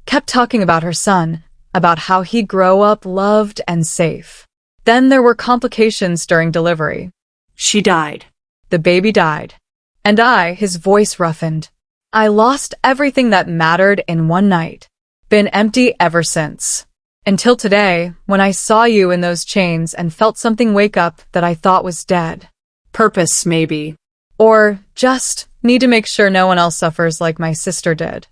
kept talking about her son, about how he'd grow up loved and safe. Then there were complications during delivery. She died. The baby died. And his voice roughened. I lost everything that mattered in one night. Been empty ever since. Until today, when I saw you in those chains and felt something wake up that I thought was dead. Purpose, maybe. Or just need to make sure no one else suffers like my sister did."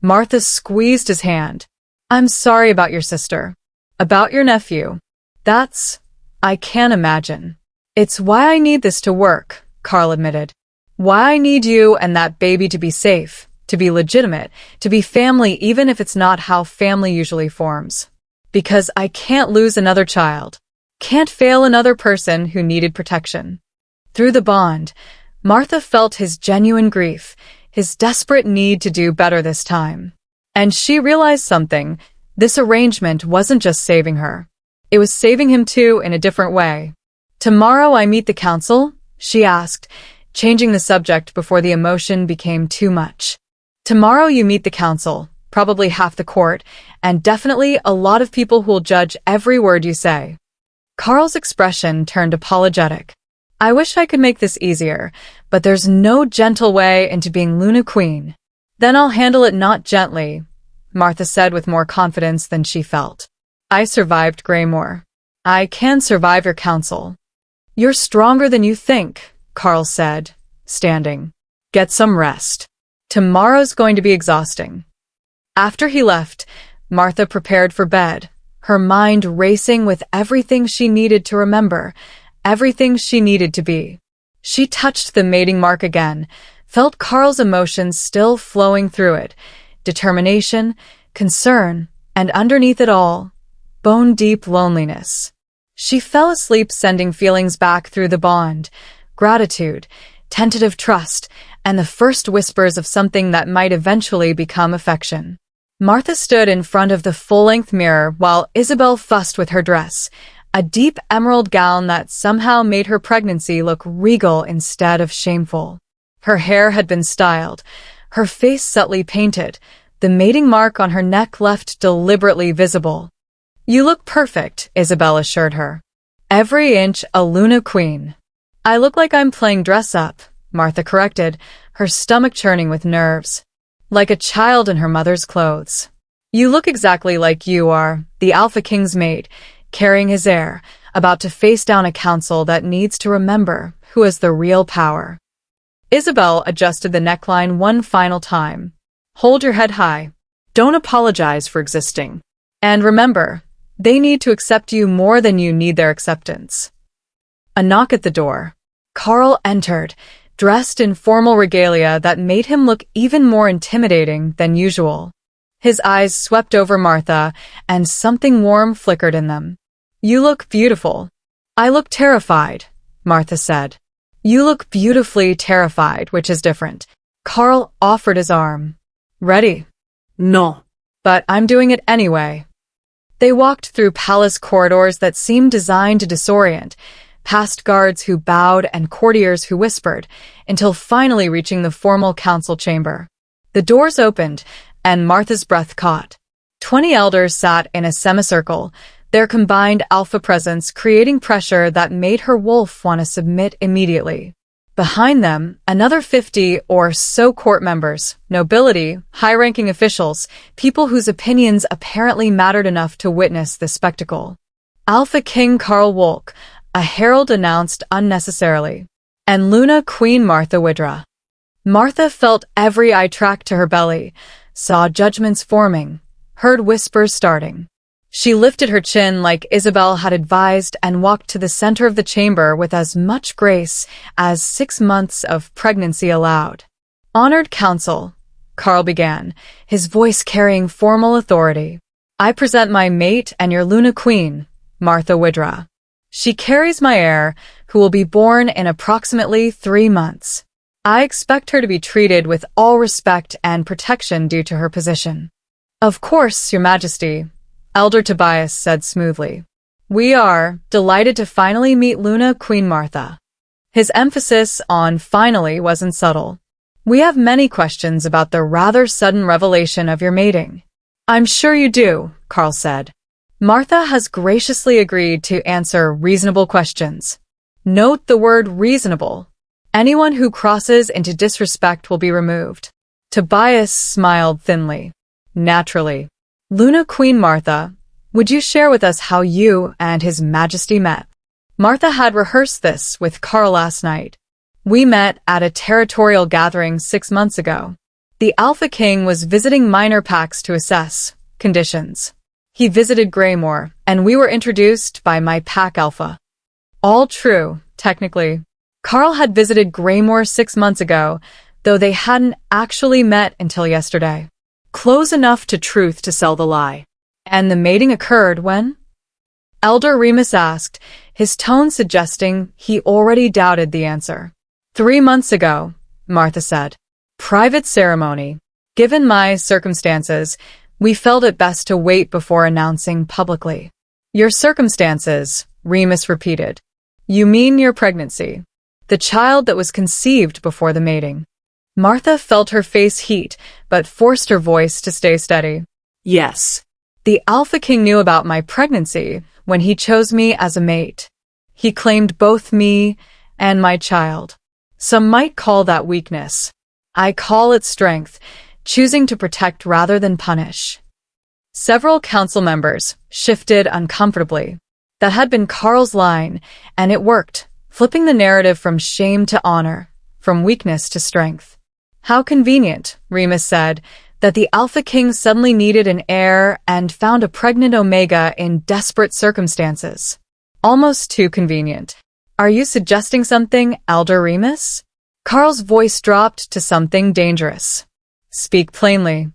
Martha squeezed his hand. "I'm sorry about your sister. About your nephew. I can't imagine. It's why I need this to work," Carl admitted. "Why I need you and that baby to be safe, to be legitimate, to be family even if it's not how family usually forms. Because I can't lose another child. Can't fail another person who needed protection." Through the bond, Martha felt his genuine grief, his desperate need to do better this time. And she realized something. This arrangement wasn't just saving her. It was saving him too in a different way. "Tomorrow I meet the council?" she asked, changing the subject before the emotion became too much. "Tomorrow you meet the council, probably half the court, and definitely a lot of people who'll judge every word you say." Carl's expression turned apologetic. "I wish I could make this easier, but there's no gentle way into being Luna Queen." "Then I'll handle it not gently," Martha said with more confidence than she felt. "I survived Greymore. I can survive your council." "You're stronger than you think," Carl said, standing. "Get some rest. Tomorrow's going to be exhausting." After he left, Martha prepared for bed, her mind racing with everything she needed to remember, everything she needed to be. She touched the mating mark again, felt Carl's emotions still flowing through it, determination, concern, and underneath it all, bone-deep loneliness. She fell asleep sending feelings back through the bond, gratitude, tentative trust, and the first whispers of something that might eventually become affection. Martha stood in front of the full-length mirror while Isabel fussed with her dress, a deep emerald gown that somehow made her pregnancy look regal instead of shameful. Her hair had been styled, her face subtly painted, the mating mark on her neck left deliberately visible. "You look perfect," Isabel assured her. "Every inch a Luna Queen." "I look like I'm playing dress-up," Martha corrected, her stomach churning with nerves. "Like a child in her mother's clothes." "You look exactly like you are, the Alpha King's mate, carrying his heir, about to face down a council that needs to remember who has the real power." Isabel adjusted the neckline one final time. "Hold your head high. Don't apologize for existing. And remember, they need to accept you more than you need their acceptance." A knock at the door. Carl entered, dressed in formal regalia that made him look even more intimidating than usual. His eyes swept over Martha, and something warm flickered in them. "You look beautiful." "I look terrified," Martha said. You look beautifully terrified, which is different. Carl offered his arm. Ready? No. But I'm doing it anyway. They walked through palace corridors that seemed designed to disorient, past guards who bowed and courtiers who whispered, until finally reaching the formal council chamber. The doors opened, and Martha's breath caught. 20 elders sat in a semicircle, their combined alpha presence creating pressure that made her wolf want to submit immediately. Behind them, another 50 or so court members, nobility, high-ranking officials, people whose opinions apparently mattered enough to witness the spectacle. Alpha King Karl Wolk, a herald announced unnecessarily, and Luna Queen Martha Widra. Martha felt every eye track to her belly, saw judgments forming, heard whispers starting. She lifted her chin like Isabel had advised and walked to the center of the chamber with as much grace as 6 months of pregnancy allowed. Honored Council, Karl began, his voice carrying formal authority. I present my mate and your Luna Queen, Martha Widra. She carries my heir, who will be born in approximately 3 months. I expect her to be treated with all respect and protection due to her position. Of course, Your Majesty, Elder Tobias said smoothly. We are delighted to finally meet Luna Queen Martha. His emphasis on finally wasn't subtle. We have many questions about the rather sudden revelation of your mating. I'm sure you do, Karl said. Martha has graciously agreed to answer reasonable questions. Note the word reasonable. Anyone who crosses into disrespect will be removed. Tobias smiled thinly. Naturally. Luna Queen Martha, would you share with us how you and His Majesty met? Martha had rehearsed this with Karl last night. We met at a territorial gathering 6 months ago. The Alpha King was visiting minor packs to assess conditions. He visited Greymore, and we were introduced by my pack Alpha. All true, technically. Karl had visited Greymore 6 months ago, though they hadn't actually met until yesterday. Close enough to truth to sell the lie. And the mating occurred when? Elder Remus asked, his tone suggesting he already doubted the answer. 3 months ago, Martha said. Private ceremony. Given my circumstances, we felt it best to wait before announcing publicly. Your circumstances, Remus repeated. You mean your pregnancy. The child that was conceived before the mating. Martha felt her face heat, but forced her voice to stay steady. Yes. The Alpha King knew about my pregnancy when he chose me as a mate. He claimed both me and my child. Some might call that weakness. I call it strength, choosing to protect rather than punish. Several council members shifted uncomfortably. That had been Karl's line, and it worked, flipping the narrative from shame to honor, from weakness to strength. How convenient, Remus said, that the Alpha King suddenly needed an heir and found a pregnant Omega in desperate circumstances. Almost too convenient. Are you suggesting something, Elder Remus? Karl's voice dropped to something dangerous. Speak plainly.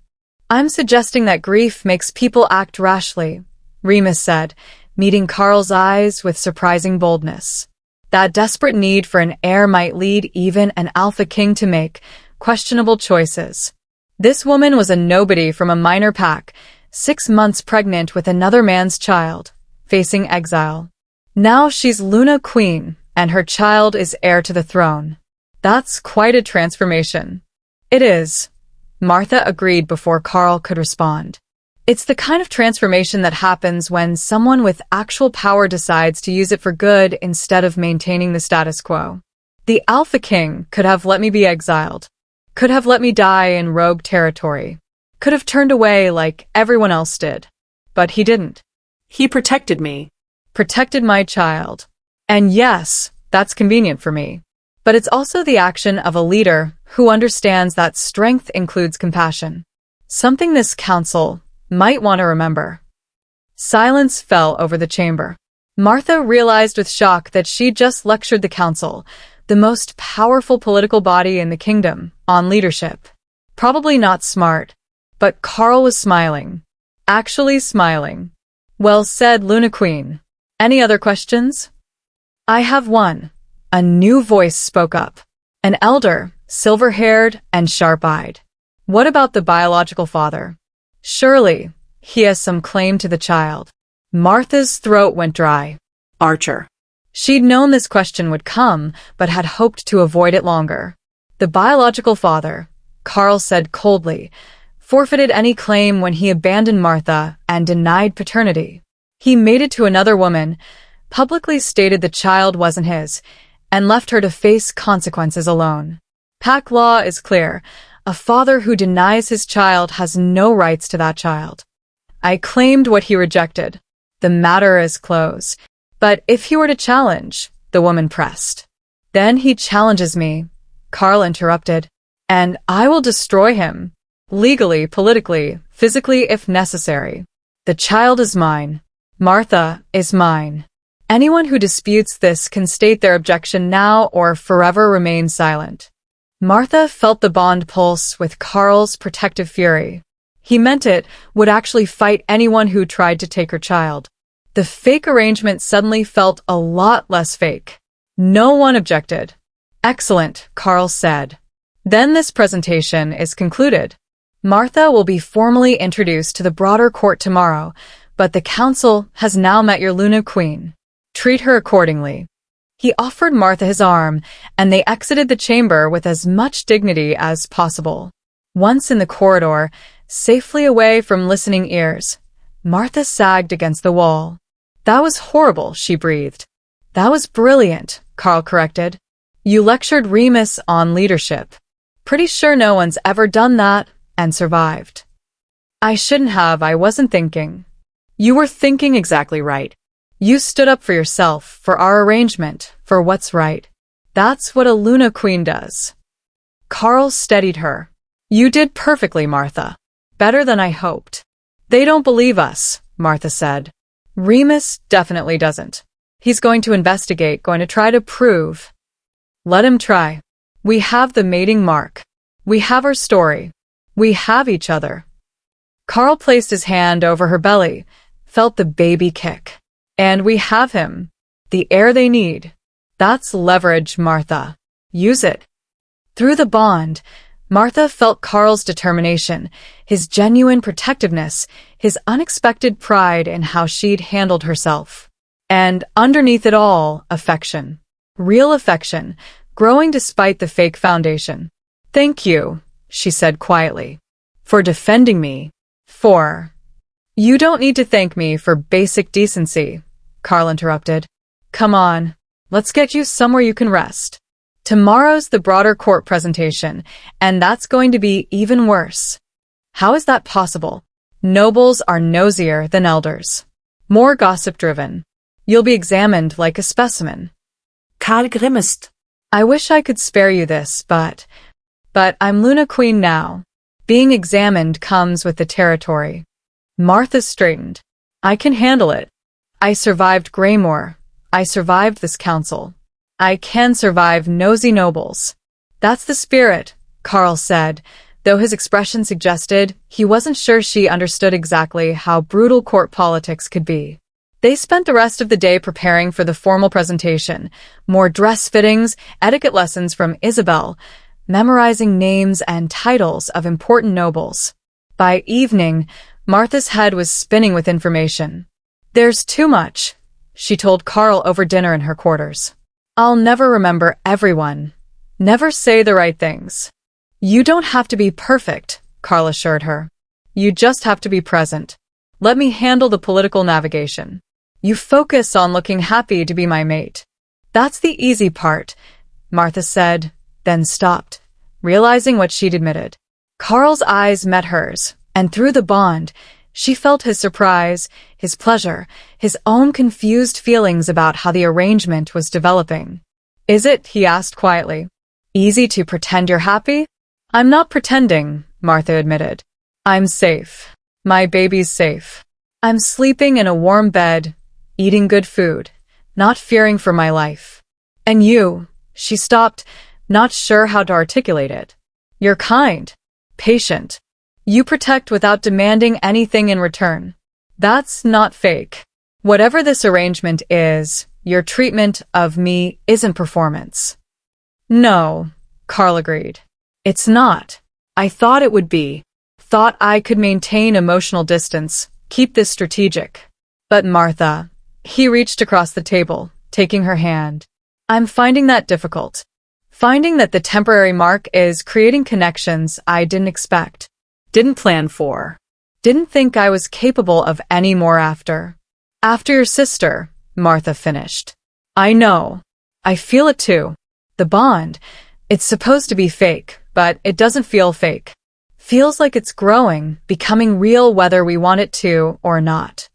I'm suggesting that grief makes people act rashly, Remus said, meeting Karl's eyes with surprising boldness. That desperate need for an heir might lead even an Alpha King to make questionable choices. This woman was a nobody from a minor pack, 6 months pregnant with another man's child, facing exile. Now she's Luna Queen, and her child is heir to the throne. That's quite a transformation. It is. Martha agreed before Karl could respond. It's the kind of transformation that happens when someone with actual power decides to use it for good instead of maintaining the status quo. The Alpha King could have let me be exiled. Could have let me die in rogue territory. Could have turned away like everyone else did. But he didn't. He protected me. Protected my child. And yes, that's convenient for me. But it's also the action of a leader who understands that strength includes compassion. Something this council might want to remember. Silence fell over the chamber. Martha realized with shock that she'd just lectured the council, the most powerful political body in the kingdom, on leadership. Probably not smart, but Karl was smiling. Actually smiling. Well said, Luna Queen. Any other questions? I have one, A new voice spoke up. An elder, silver-haired and sharp-eyed. What about the biological father? Surely, he has some claim to the child. Martha's throat went dry. Archer. She'd known this question would come, but had hoped to avoid it longer. The biological father, Carl said coldly, forfeited any claim when he abandoned Martha and denied paternity. He mated to another woman, publicly stated the child wasn't his, and left her to face consequences alone. Pack law is clear. A father who denies his child has no rights to that child. I claimed what he rejected. The matter is closed. But if he were to challenge, the woman pressed. Then he challenges me, Carl interrupted, and I will destroy him. Legally, politically, physically if necessary. The child is mine. Martha is mine. Anyone who disputes this can state their objection now or forever remain silent. Martha felt the bond pulse with Carl's protective fury. He meant it, would actually fight anyone who tried to take her child. The fake arrangement suddenly felt a lot less fake. No one objected. Excellent, Carl said. Then this presentation is concluded. Martha will be formally introduced to the broader court tomorrow, but the council has now met your Luna Queen. Treat her accordingly. He offered Martha his arm, and they exited the chamber with as much dignity as possible. Once in the corridor, safely away from listening ears, Martha sagged against the wall. That was horrible, she breathed. That was brilliant, Carl corrected. You lectured Remus on leadership. Pretty sure no one's ever done that and survived. I shouldn't have, I wasn't thinking. You were thinking exactly right. You stood up for yourself, for our arrangement, for what's right. That's what a Luna Queen does. Carl steadied her. You did perfectly, Martha. Better than I hoped. They don't believe us, Martha said. Remus definitely doesn't. He's going to investigate, going to try to prove. Let him try. We have the mating mark. We have our story. We have each other. Carl placed his hand over her belly, felt the baby kick. And we have him. The air they need. That's leverage, Martha. Use it. Through the bond, Martha felt Carl's determination, his genuine protectiveness, his unexpected pride in how she'd handled herself. And underneath it all, affection. Real affection, growing despite the fake foundation. Thank you, she said quietly. For defending me. You don't need to thank me for basic decency, Carl interrupted. Come on, let's get you somewhere you can rest. Tomorrow's the broader court presentation, and that's going to be even worse. How is that possible? Nobles are nosier than elders. More gossip-driven. You'll be examined like a specimen. Carl grimaced. I wish I could spare you this, but I'm Luna Queen now. Being examined comes with the territory. Martha straightened. I can handle it. I survived Greymore. I survived this council. I can survive nosy nobles. That's the spirit, Carl said, though his expression suggested he wasn't sure she understood exactly how brutal court politics could be. They spent the rest of the day preparing for the formal presentation, more dress fittings, etiquette lessons from Isabel, memorizing names and titles of important nobles. By evening, Martha's head was spinning with information. There's too much, she told Carl over dinner in her quarters. I'll never remember everyone. Never say the right things. You don't have to be perfect, Carl assured her. You just have to be present. Let me handle the political navigation. You focus on looking happy to be my mate. That's the easy part, Martha said, then stopped, realizing what she'd admitted. Carl's eyes met hers, and through the bond, she felt his surprise, his pleasure, his own confused feelings about how the arrangement was developing. Is it, he asked quietly, easy to pretend you're happy? I'm not pretending, Martha admitted. I'm safe. My baby's safe. I'm sleeping in a warm bed, eating good food, not fearing for my life. And you, she stopped, not sure how to articulate it. You're kind, patient. You protect without demanding anything in return. That's not fake. Whatever this arrangement is, your treatment of me isn't performance. No, Carl agreed. It's not. I thought it would be. Thought I could maintain emotional distance, keep this strategic. But Martha, he reached across the table, taking her hand. I'm finding that difficult. Finding that the temporary mark is creating connections I didn't expect, didn't plan for, didn't think I was capable of any more after. After your sister, Martha finished. I know. I feel it too. The bond, it's supposed to be fake, but it doesn't feel fake. Feels like it's growing, becoming real whether we want it to or not.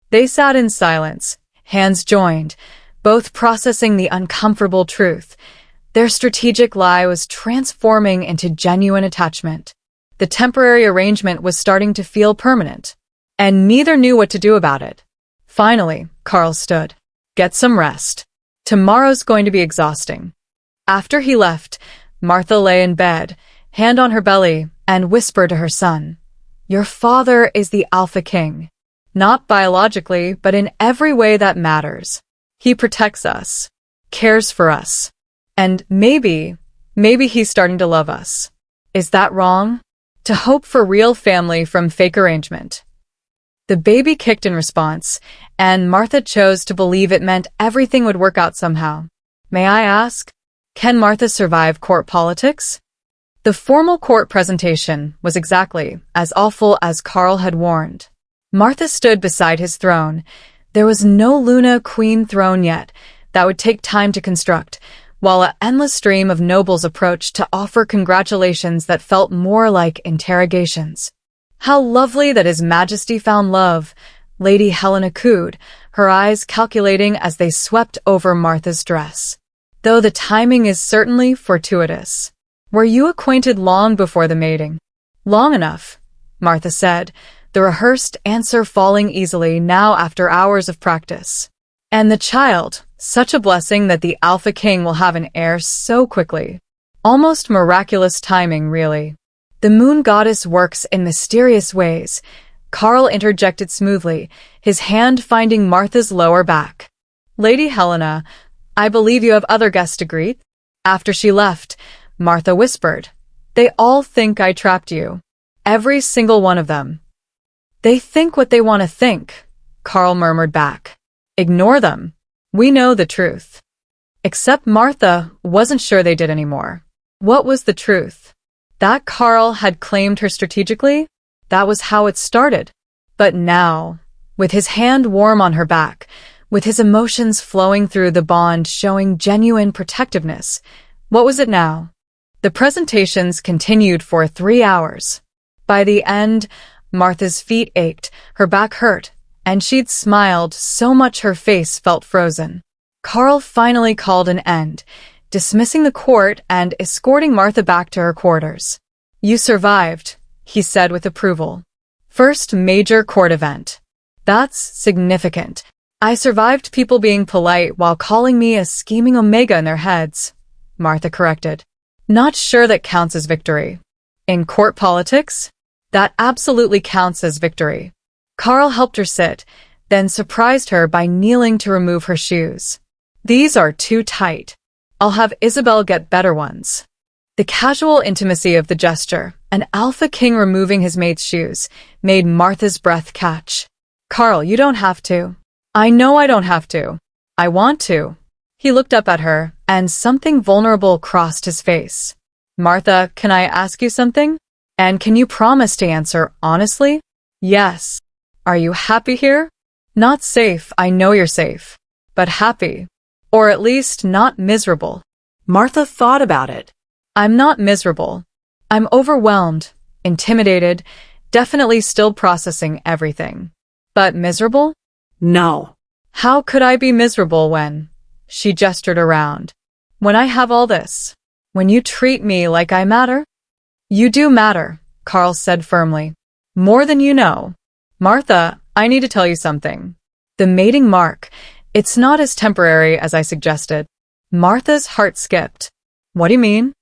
They sat in silence, hands joined, both processing the uncomfortable truth. Their strategic lie was transforming into genuine attachment. The temporary arrangement was starting to feel permanent, and neither knew what to do about it. Finally, Carl stood. Get some rest. Tomorrow's going to be exhausting. After he left, Martha lay in bed, hand on her belly, and whispered to her son, Your father is the Alpha King. Not biologically, but in every way that matters. He protects us, cares for us, and maybe he's starting to love us. Is that wrong? To hope for real family from fake arrangement. The baby kicked in response, and Martha chose to believe it meant everything would work out somehow. May I ask, can Martha survive court politics? The formal court presentation was exactly as awful as Carl had warned. Martha stood beside his throne. There was no Luna Queen throne yet. That would take time to construct, while an endless stream of nobles approached to offer congratulations that felt more like interrogations. How lovely that His Majesty found love, Lady Helena cooed, her eyes calculating as they swept over Martha's dress. Though the timing is certainly fortuitous. Were you acquainted long before the mating? Long enough, Martha said, the rehearsed answer falling easily now after hours of practice. And the child, such a blessing that the Alpha King will have an heir so quickly. Almost miraculous timing, really. The moon goddess works in mysterious ways. Carl interjected smoothly, his hand finding Martha's lower back. Lady Helena, I believe you have other guests to greet? After she left, Martha whispered, They all think I trapped you. Every single one of them. They think what they want to think, Carl murmured back. Ignore them. We know the truth. Except Martha wasn't sure they did anymore. What was the truth? That Carl had claimed her strategically? That was how it started. But now, with his hand warm on her back, with his emotions flowing through the bond showing genuine protectiveness, what was it now? The presentations continued for 3 hours. By the end, Martha's feet ached, her back hurt, and she'd smiled so much her face felt frozen. Carl finally called an end, dismissing the court and escorting Martha back to her quarters. You survived, he said with approval. First major court event. That's significant. I survived people being polite while calling me a scheming omega in their heads, Martha corrected. Not sure that counts as victory. In court politics? That absolutely counts as victory. Carl helped her sit, then surprised her by kneeling to remove her shoes. These are too tight. I'll have Isabel get better ones. The casual intimacy of the gesture, an Alpha King removing his mate's shoes, made Martha's breath catch. Carl, you don't have to. I know I don't have to. I want to. He looked up at her, and something vulnerable crossed his face. Martha, can I ask you something? And can you promise to answer honestly? Yes. Are you happy here? Not safe, I know you're safe. But happy. Or at least not miserable. Martha thought about it. I'm not miserable. I'm overwhelmed, intimidated, definitely still processing everything. But miserable? No. How could I be miserable when? She gestured around. When I have all this. When you treat me like I matter? You do matter, Carl said firmly. More than you know. Martha, I need to tell you something. The mating mark, it's not as temporary as I suggested. Martha's heart skipped. What do you mean?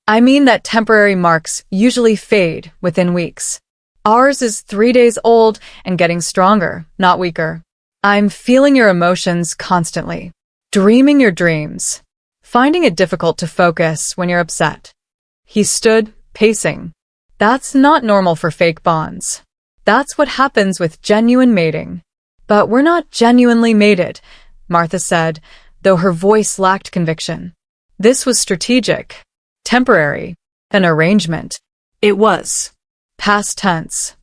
I mean that temporary marks usually fade within weeks. Ours is 3 days old and getting stronger, not weaker. I'm feeling your emotions constantly, dreaming your dreams, finding it difficult to focus when you're upset. He stood, pacing. That's not normal for fake bonds. That's what happens with genuine mating. But we're not genuinely mated, Martha said, though her voice lacked conviction. This was strategic, temporary, an arrangement. It was. Past tense.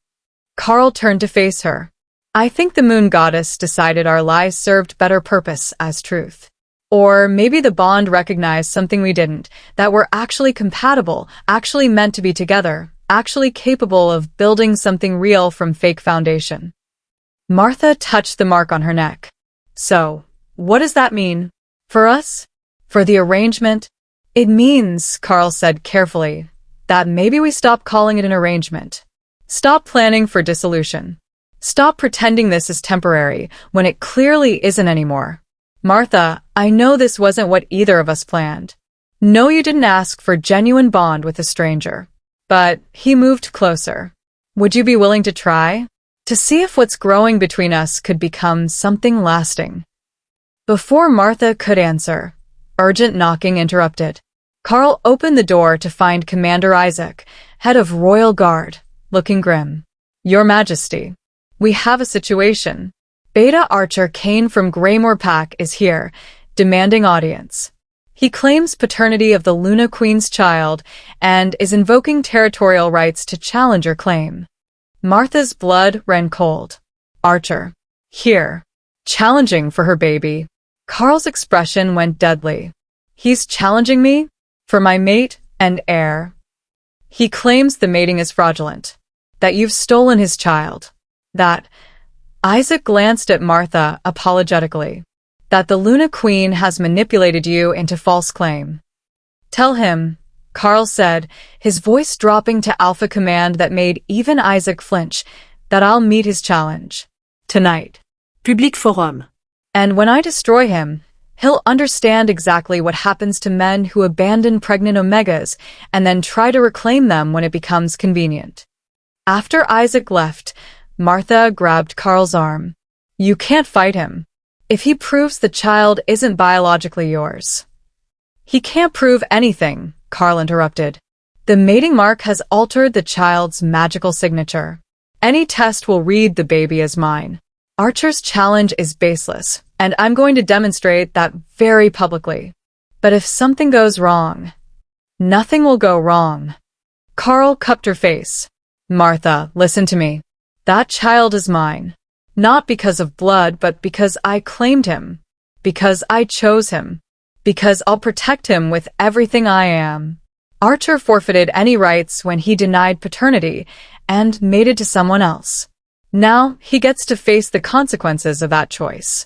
Carl turned to face her. I think the moon goddess decided our lies served better purpose as truth. Or maybe the bond recognized something we didn't, that we're actually compatible, actually meant to be together, actually capable of building something real from fake foundation. Martha touched the mark on her neck. So, what does that mean? For us? For the arrangement? It means, Carl said carefully, that maybe we stop calling it an arrangement. Stop planning for dissolution. Stop pretending this is temporary when it clearly isn't anymore. Martha, I know this wasn't what either of us planned. No, you didn't ask for genuine bond with a stranger. But he moved closer. Would you be willing to try? To see if what's growing between us could become something lasting. Before Martha could answer, urgent knocking interrupted. Carl opened the door to find Commander Isaac, head of Royal Guard, looking grim. Your Majesty, we have a situation. Beta Archer Kane from Greymore Pack is here, demanding audience. He claims paternity of the Luna Queen's child and is invoking territorial rights to challenge your claim. Martha's blood ran cold. Archer. Here. Challenging for her baby. Carl's expression went deadly. He's challenging me? For my mate and heir. He claims the mating is fraudulent. That you've stolen his child. That... Isaac glanced at Martha apologetically. That the Luna Queen has manipulated you into false claim. Tell him, Carl said, his voice dropping to alpha command that made even Isaac flinch, that I'll meet his challenge. Tonight. Public forum. And when I destroy him, he'll understand exactly what happens to men who abandon pregnant omegas and then try to reclaim them when it becomes convenient. After Isaac left, Martha grabbed Carl's arm. You can't fight him. If he proves the child isn't biologically yours. He can't prove anything, Carl interrupted. The mating mark has altered the child's magical signature. Any test will read the baby as mine. Archer's challenge is baseless, and I'm going to demonstrate that very publicly. But if something goes wrong, nothing will go wrong. Carl cupped her face. Martha, listen to me. That child is mine. Not because of blood, but because I claimed him. Because I chose him. Because I'll protect him with everything I am. Archer forfeited any rights when he denied paternity and mated to someone else. Now he gets to face the consequences of that choice.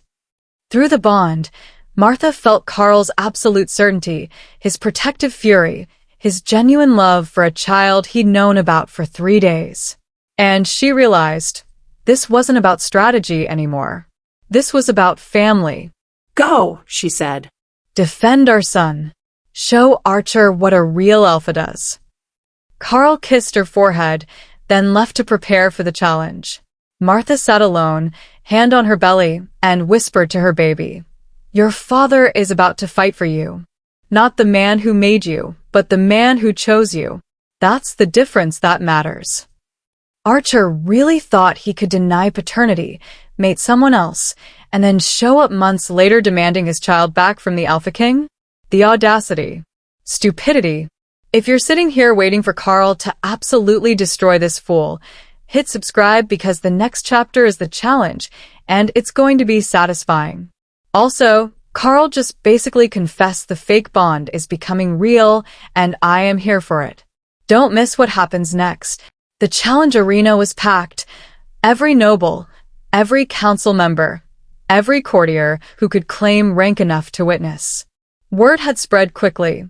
Through the bond, Martha felt Carl's absolute certainty, his protective fury, his genuine love for a child he'd known about for 3 days. And she realized this wasn't about strategy anymore. This was about family. Go, she said. Defend our son. Show Archer what a real alpha does. Carl kissed her forehead, then left to prepare for the challenge. Martha sat alone, hand on her belly, and whispered to her baby. Your father is about to fight for you. Not the man who made you, but the man who chose you. That's the difference that matters. Archer really thought he could deny paternity, mate someone else, and then show up months later demanding his child back from the Alpha King? The audacity. Stupidity. If you're sitting here waiting for Carl to absolutely destroy this fool, hit subscribe because the next chapter is the challenge, and it's going to be satisfying. Also, Carl just basically confessed the fake bond is becoming real, and I am here for it. Don't miss what happens next. The challenge arena was packed. Every noble, every council member, every courtier who could claim rank enough to witness. Word had spread quickly.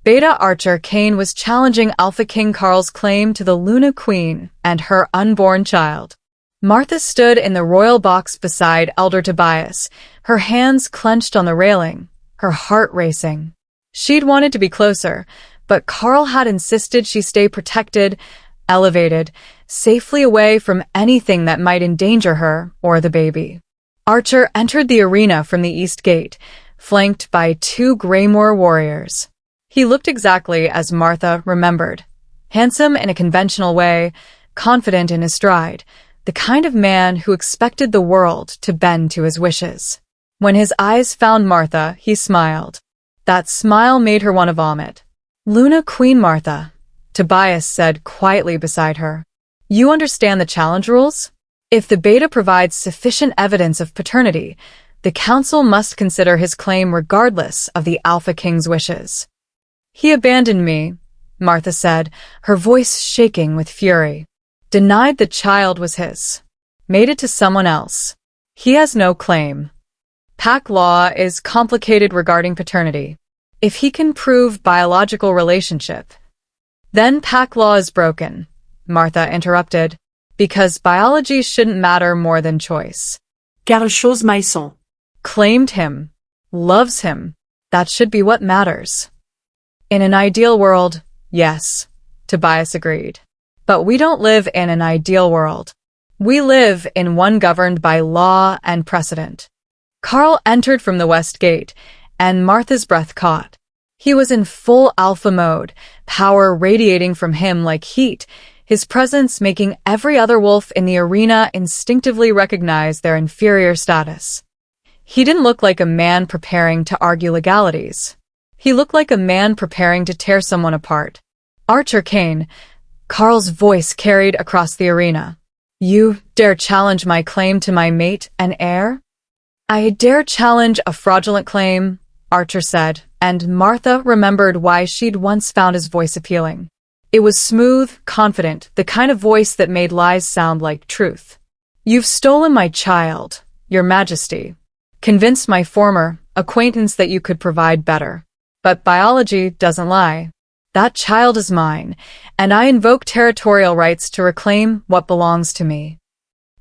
Beta Archer Kane was challenging Alpha King Carl's claim to the Luna Queen and her unborn child. Martha stood in the royal box beside Elder Tobias, her hands clenched on the railing, her heart racing. She'd wanted to be closer, but Carl had insisted she stay protected, elevated, safely away from anything that might endanger her or the baby. Archer entered the arena from the east gate, flanked by 2 Greymore warriors. He looked exactly as Martha remembered. Handsome in a conventional way, confident in his stride, the kind of man who expected the world to bend to his wishes. When his eyes found Martha, he smiled. That smile made her want to vomit. "Luna Queen Martha," Tobias said quietly beside her. "You understand the challenge rules? If the beta provides sufficient evidence of paternity, the council must consider his claim regardless of the Alpha King's wishes." "He abandoned me," Martha said, her voice shaking with fury. "Denied the child was his. Made it to someone else. He has no claim. Pack law is complicated regarding paternity. If he can prove biological relationship, then pack law is broken," Martha interrupted, "because biology shouldn't matter more than choice." Quelque chose maison. Claimed him. Loves him. That should be what matters. In an ideal world, yes, Tobias agreed. But we don't live in an ideal world. We live in one governed by law and precedent. Carl entered from the west gate, and Martha's breath caught. He was in full alpha mode, power radiating from him like heat, his presence making every other wolf in the arena instinctively recognize their inferior status. He didn't look like a man preparing to argue legalities. He looked like a man preparing to tear someone apart. "Archer Kane," Carl's voice carried across the arena. "You dare challenge my claim to my mate and heir?" "I dare challenge a fraudulent claim," Archer said, and Martha remembered why she'd once found his voice appealing. It was smooth, confident, the kind of voice that made lies sound like truth. "You've stolen my child, Your Majesty. Convinced my former acquaintance that you could provide better. But biology doesn't lie. That child is mine, and I invoke territorial rights to reclaim what belongs to me."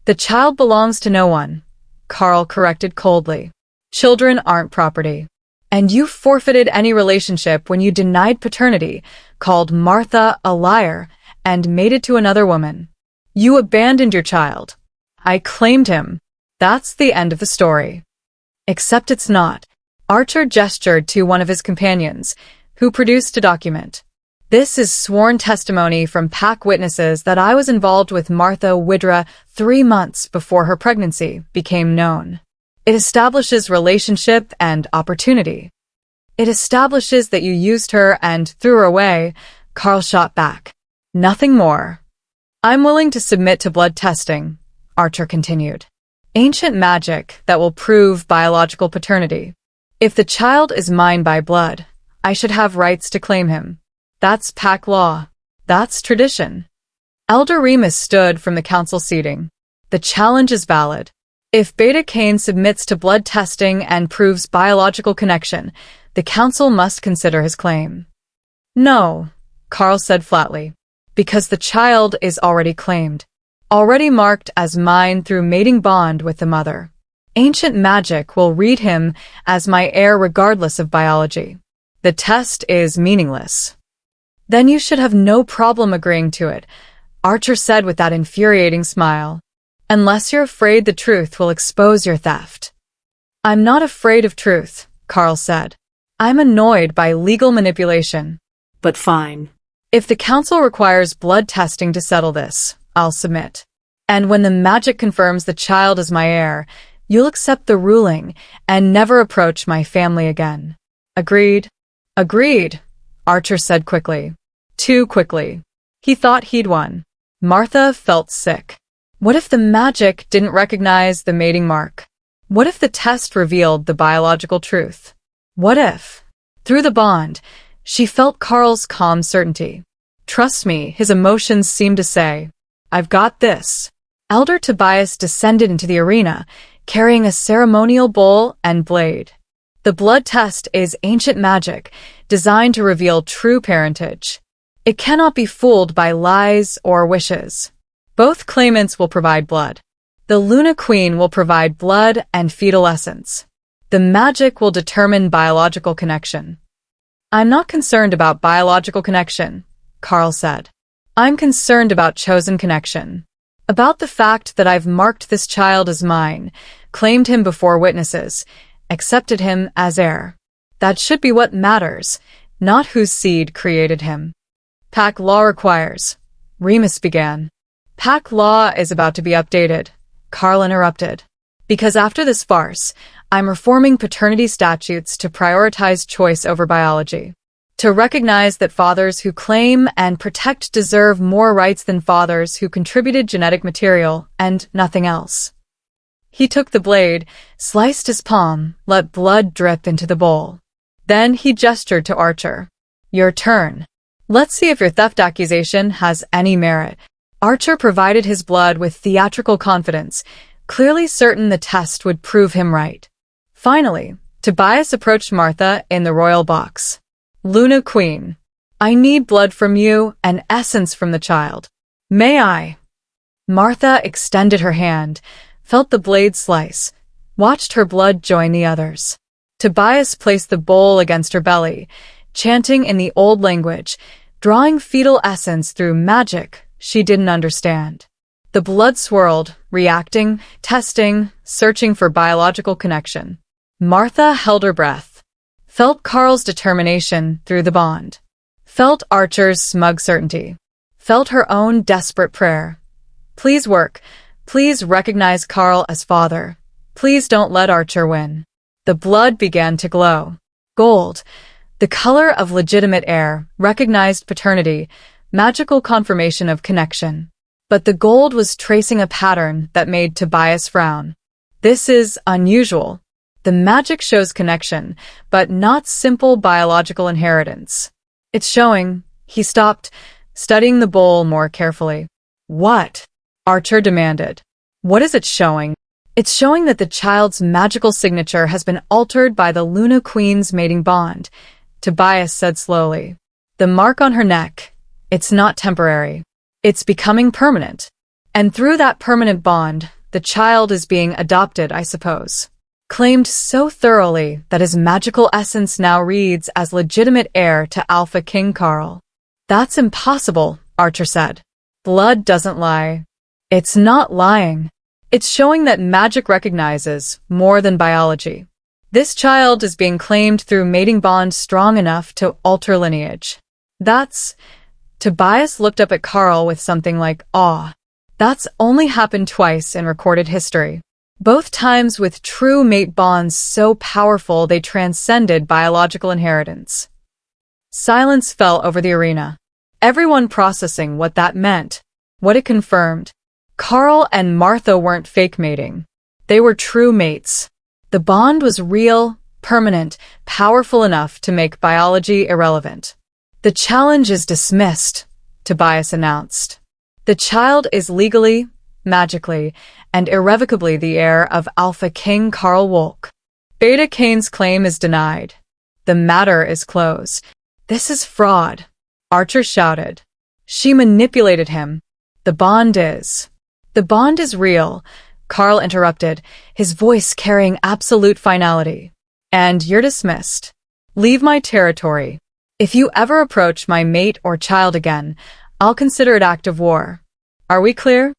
"The child belongs to no one," Carl corrected coldly. "Children aren't property. And you forfeited any relationship when you denied paternity, called Martha a liar, and mated to another woman. You abandoned your child. I claimed him. That's the end of the story." "Except it's not." Archer gestured to one of his companions, who produced a document. "This is sworn testimony from pack witnesses that I was involved with Martha Widra 3 months before her pregnancy became known. It establishes relationship and opportunity. It establishes that you used her and threw her away," Carl shot back. "Nothing more." "I'm willing to submit to blood testing," Archer continued. "Ancient magic that will prove biological paternity. If the child is mine by blood, I should have rights to claim him. That's pack law. That's tradition." Elder Remus stood from the council seating. "The challenge is valid. If Beta Cain submits to blood testing and proves biological connection, the council must consider his claim." "No," Carl said flatly, "because the child is already claimed, already marked as mine through mating bond with the mother. Ancient magic will read him as my heir regardless of biology. The test is meaningless." "Then you should have no problem agreeing to it," Archer said with that infuriating smile. "Unless you're afraid the truth will expose your theft." "I'm not afraid of truth," Carl said. "I'm annoyed by legal manipulation." But fine. "If the council requires blood testing to settle this, I'll submit. And when the magic confirms the child is my heir, you'll accept the ruling and never approach my family again." "Agreed." "Agreed," Archer said quickly. Too quickly. He thought he'd won. Martha felt sick. What if the magic didn't recognize the mating mark? What if the test revealed the biological truth? What if? Through the bond, she felt Carl's calm certainty. "Trust me," his emotions seemed to say. "I've got this." Elder Tobias descended into the arena, carrying a ceremonial bowl and blade. The blood test is ancient magic, designed to reveal true parentage. It cannot be fooled by lies or wishes. Both claimants will provide blood. The Luna Queen will provide blood and fetal essence. The magic will determine biological connection. "I'm not concerned about biological connection," Carl said. "I'm concerned about chosen connection. About the fact that I've marked this child as mine, claimed him before witnesses, accepted him as heir. That should be what matters, not whose seed created him. Pack law requires. Remus began. Pack law is about to be updated, Carl interrupted. Because after this farce, I'm reforming paternity statutes to prioritize choice over biology. To recognize that fathers who claim and protect deserve more rights than fathers who contributed genetic material and nothing else. He took the blade, sliced his palm, let blood drip into the bowl. Then he gestured to Archer. Your turn. Let's see if your theft accusation has any merit. Archer provided his blood with theatrical confidence, clearly certain the test would prove him right. Finally, Tobias approached Martha in the royal box. Luna Queen, I need blood from you and essence from the child. May I? Martha extended her hand, felt the blade slice, watched her blood join the others. Tobias placed the bowl against her belly, chanting in the old language, drawing fetal essence through magic she didn't understand. The blood swirled, reacting, testing, searching for biological connection. Martha held her breath. Felt Carl's determination through the bond. Felt Archer's smug certainty. Felt her own desperate prayer. Please work. Please recognize Carl as father. Please don't let Archer win. The blood began to glow. Gold, the color of legitimate heir, recognized paternity, magical confirmation of connection. But the gold was tracing a pattern that made Tobias frown. This is unusual. The magic shows connection, but not simple biological inheritance. It's showing. He stopped, studying the bowl more carefully. What? Archer demanded. What is it showing? It's showing that the child's magical signature has been altered by the Luna Queen's mating bond, Tobias said slowly. The mark on her neck, it's not temporary. It's becoming permanent. And through that permanent bond, the child is being adopted, I suppose. Claimed so thoroughly that his magical essence now reads as legitimate heir to Alpha King Carl. That's impossible, Archer said. Blood doesn't lie. It's not lying. It's showing that magic recognizes more than biology. This child is being claimed through mating bond strong enough to alter lineage. Tobias looked up at Carl with something like awe. That's only happened twice in recorded history. Both times with true mate bonds so powerful they transcended biological inheritance. Silence fell over the arena. Everyone processing what that meant, what it confirmed. Carl and Martha weren't fake mating. They were true mates. The bond was real, permanent, powerful enough to make biology irrelevant. The challenge is dismissed, Tobias announced. The child is legally, magically, and irrevocably the heir of Alpha King Carl Wolk. Beta Kane's claim is denied. The matter is closed. This is fraud, Archer shouted. She manipulated him. The bond is real, Carl interrupted, his voice carrying absolute finality. And you're dismissed. Leave my territory. If you ever approach my mate or child again, I'll consider it act of war. Are we clear?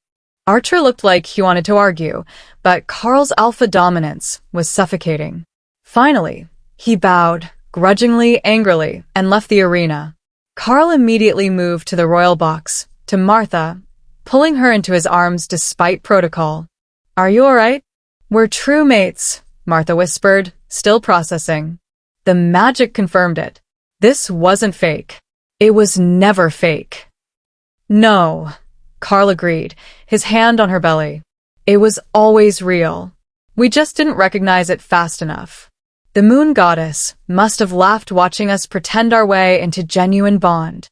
Archer looked like he wanted to argue, but Carl's alpha dominance was suffocating. Finally, he bowed, grudgingly, angrily, and left the arena. Carl immediately moved to the royal box, to Martha, pulling her into his arms despite protocol. Are you all right? We're true mates, Martha whispered, still processing. The magic confirmed it. This wasn't fake. It was never fake. No, Carl agreed, his hand on her belly. It was always real. We just didn't recognize it fast enough. The moon goddess must have laughed watching us pretend our way into genuine bond.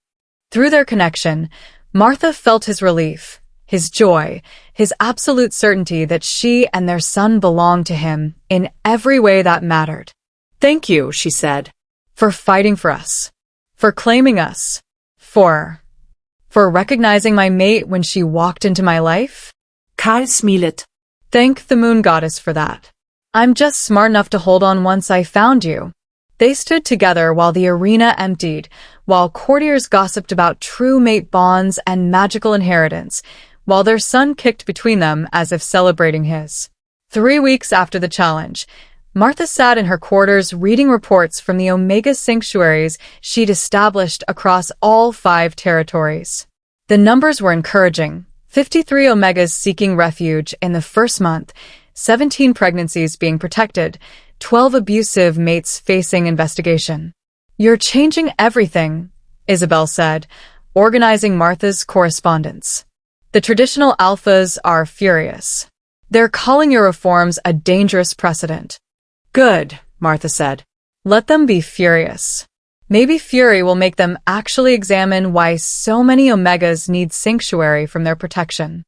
Through their connection, Martha felt his relief, his joy, his absolute certainty that she and their son belonged to him in every way that mattered. Thank you, she said. For fighting for us. For claiming us. For recognizing my mate when she walked into my life? Carl smiled. Thank the moon goddess for that. I'm just smart enough to hold on once I found you. They stood together while the arena emptied, while courtiers gossiped about true mate bonds and magical inheritance, while their son kicked between them as if celebrating his. 3 weeks after the challenge, Martha sat in her quarters reading reports from the Omega sanctuaries she'd established across all 5 territories. The numbers were encouraging. 53 Omegas seeking refuge in the first month, 17 pregnancies being protected, 12 abusive mates facing investigation. "You're changing everything," Isabel said, organizing Martha's correspondence. "The traditional alphas are furious. They're calling your reforms a dangerous precedent." "Good," Martha said. "Let them be furious. Maybe fury will make them actually examine why so many Omegas need sanctuary from their protection."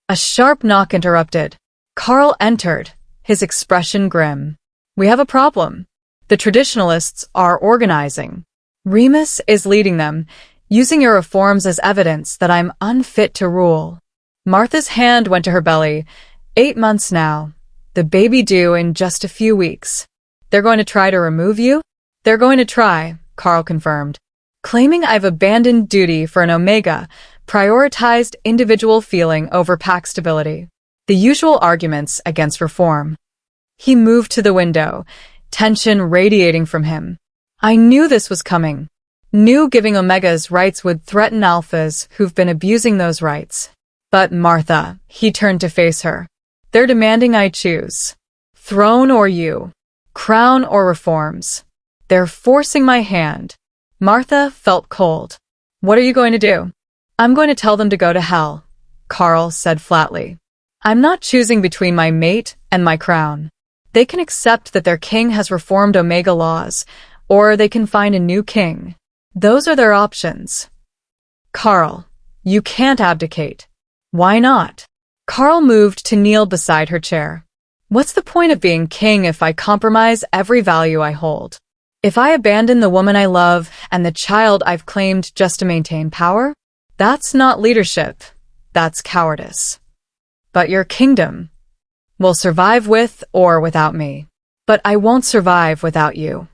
A sharp knock interrupted. Carl entered, his expression grim. "We have a problem. The traditionalists are organizing. Remus is leading them, using your reforms as evidence that I'm unfit to rule." Martha's hand went to her belly. 8 months now. The baby due in just a few weeks. "They're going to try to remove you?" "They're going to try," Carl confirmed. "Claiming I've abandoned duty for an Omega, prioritized individual feeling over pack stability. The usual arguments against reform." He moved to the window, tension radiating from him. "I knew this was coming. Knew giving Omegas rights would threaten alphas who've been abusing those rights. But Martha," he turned to face her, "they're demanding I choose. Throne or you. Crown or reforms. They're forcing my hand." Martha felt cold. "What are you going to do?" "I'm going to tell them to go to hell," Carl said flatly. "I'm not choosing between my mate and my crown. They can accept that their king has reformed Omega laws, or they can find a new king. Those are their options." "Carl, you can't abdicate." "Why not?" Carl moved to kneel beside her chair. "What's the point of being king if I compromise every value I hold? If I abandon the woman I love and the child I've claimed just to maintain power? That's not leadership. That's cowardice. But your kingdom will survive with or without me. But I won't survive without you."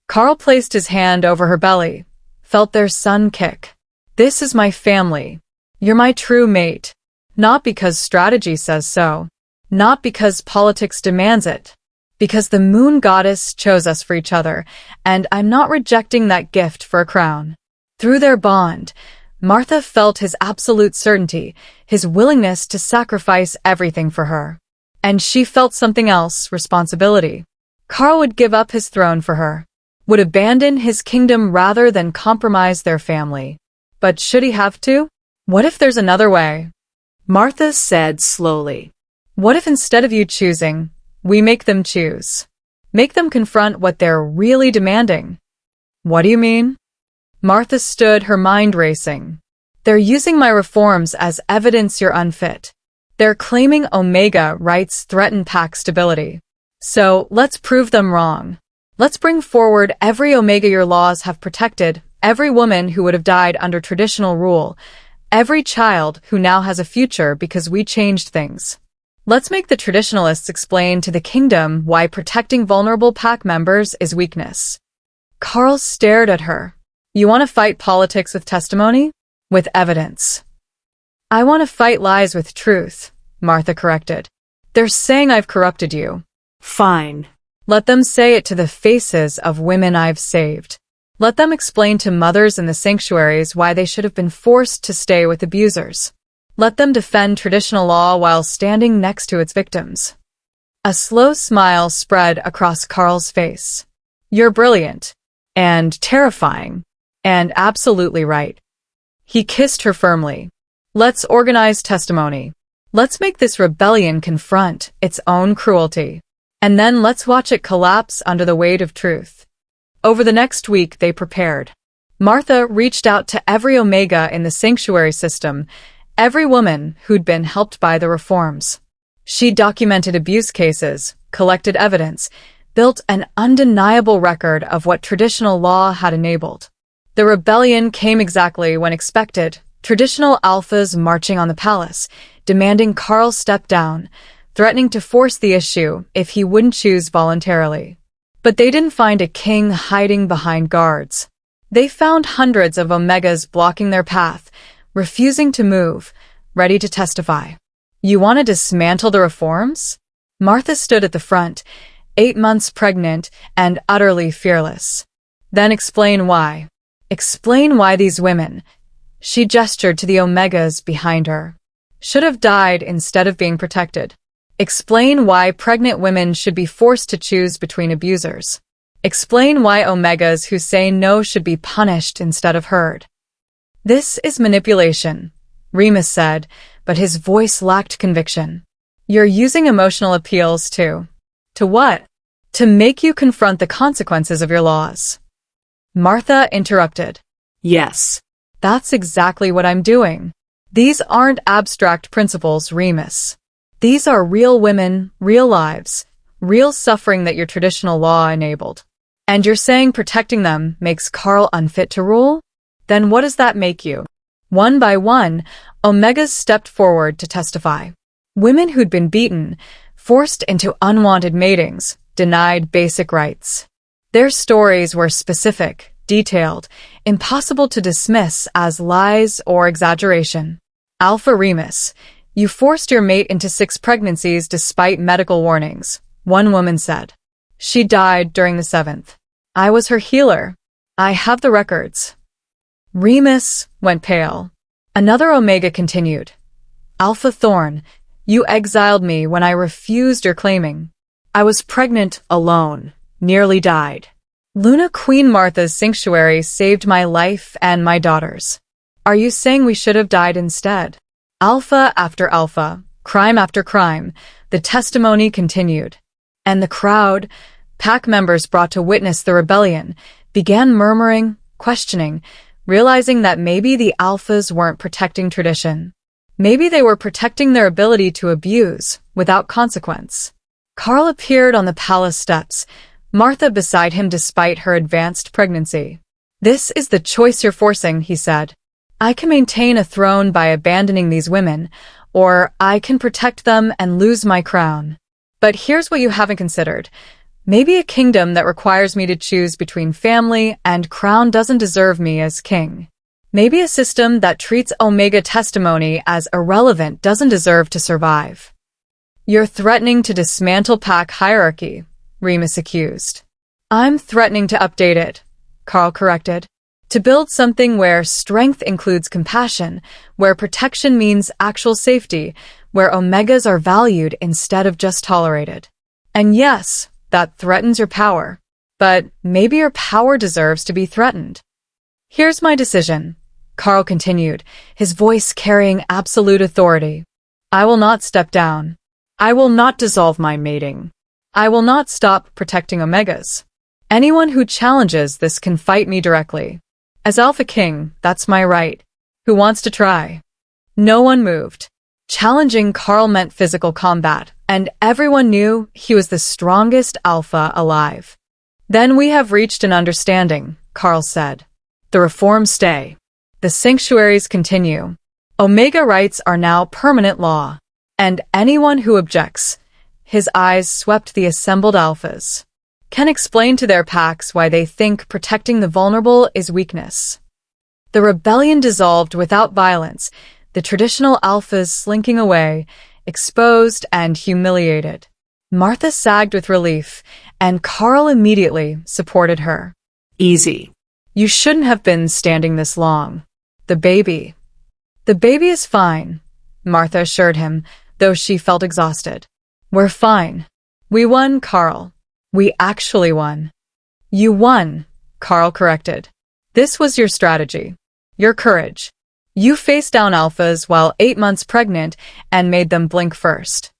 Carl placed his hand over her belly, felt their sun kick. "This is my family. You're my true mate. Not because strategy says so. Not because politics demands it. Because the moon goddess chose us for each other, and I'm not rejecting that gift for a crown." Through their bond, Martha felt his absolute certainty, his willingness to sacrifice everything for her. And she felt something else, responsibility. Carl would give up his throne for her, would abandon his kingdom rather than compromise their family. But should he have to? What if there's another way? Martha said slowly. "What if instead of you choosing, we make them choose? Make them confront what they're really demanding?" "What do you mean?" Martha stood, her mind racing. "They're using my reforms as evidence you're unfit. They're claiming Omega rights threaten pack stability. So let's prove them wrong. Let's bring forward every Omega your laws have protected, every woman who would have died under traditional rule, every child who now has a future because we changed things. Let's make the traditionalists explain to the kingdom why protecting vulnerable pack members is weakness." Carl stared at her. "You want to fight politics with testimony? With evidence." "I want to fight lies with truth," Martha corrected. "They're saying I've corrupted you." "Fine. Let them say it to the faces of women I've saved. Let them explain to mothers in the sanctuaries why they should have been forced to stay with abusers. Let them defend traditional law while standing next to its victims." A slow smile spread across Carl's face. "You're brilliant. And terrifying. And absolutely right." He kissed her firmly. "Let's organize testimony. Let's make this rebellion confront its own cruelty. And then let's watch it collapse under the weight of truth." Over the next week, they prepared. Martha reached out to every Omega in the sanctuary system, every woman who'd been helped by the reforms. She documented abuse cases, collected evidence, built an undeniable record of what traditional law had enabled. The rebellion came exactly when expected, traditional alphas marching on the palace, demanding Carl step down, threatening to force the issue if he wouldn't choose voluntarily. But they didn't find a king hiding behind guards. They found hundreds of Omegas blocking their path, refusing to move, ready to testify. "You want to dismantle the reforms? Martha stood at the front, 8 months pregnant and utterly fearless. Then explain why. Explain why these women, she gestured to the Omegas behind her, should have died instead of being protected. Explain why pregnant women should be forced to choose between abusers. Explain why Omegas who say no should be punished instead of heard. This is manipulation, Remus said, but his voice lacked conviction. You're using emotional appeals to what? To make you confront the consequences of your laws. Martha interrupted. Yes. That's exactly what I'm doing. These aren't abstract principles, Remus. These are real women, real lives, real suffering that your traditional law enabled. And you're saying protecting them makes Carl unfit to rule? Then what does that make you? One by one, Omegas stepped forward to testify. Women who'd been beaten, forced into unwanted matings, denied basic rights. Their stories were specific, detailed, impossible to dismiss as lies or exaggeration. Alpha Remus, you forced your mate into 6 pregnancies despite medical warnings, one woman said. She died during the 7th. I was her healer. I have the records. Remus went pale. Another Omega continued. Alpha Thorn, you exiled me when I refused your claiming. I was pregnant alone, nearly died. Luna Queen Martha's sanctuary saved my life and my daughter's. Are you saying we should have died instead? Alpha after alpha, crime after crime, the testimony continued. And the crowd, pack members brought to witness the rebellion, began murmuring, questioning, realizing that maybe the alphas weren't protecting tradition. Maybe they were protecting their ability to abuse, without consequence. Carl appeared on the palace steps, Martha beside him despite her advanced pregnancy. This is the choice you're forcing, he said. I can maintain a throne by abandoning these women, or I can protect them and lose my crown. But here's what you haven't considered. Maybe a kingdom that requires me to choose between family and crown doesn't deserve me as king. Maybe a system that treats Omega testimony as irrelevant doesn't deserve to survive. You're threatening to dismantle pack hierarchy, Remus accused. I'm threatening to update it, Carl corrected. To build something where strength includes compassion, where protection means actual safety, where Omegas are valued instead of just tolerated. And yes, that threatens your power. But maybe your power deserves to be threatened. Here's my decision, Carl continued, his voice carrying absolute authority. I will not step down. I will not dissolve my mating. I will not stop protecting Omegas. Anyone who challenges this can fight me directly. As Alpha King, that's my right. Who wants to try? No one moved. Challenging Carl meant physical combat, and everyone knew he was the strongest alpha alive. Then we have reached an understanding, Carl said. The reforms stay. The sanctuaries continue. Omega rights are now permanent law. And anyone who objects, his eyes swept the assembled alphas, can explain to their packs why they think protecting the vulnerable is weakness. The rebellion dissolved without violence, the traditional alphas slinking away, exposed and humiliated. Martha sagged with relief, and Carl immediately supported her. Easy. You shouldn't have been standing this long. The baby is fine, Martha assured him, though she felt exhausted. We're fine. We won, Carl. We actually won. You won, Carl corrected. This was your strategy. Your courage. You faced down alphas while 8 months pregnant and made them blink first.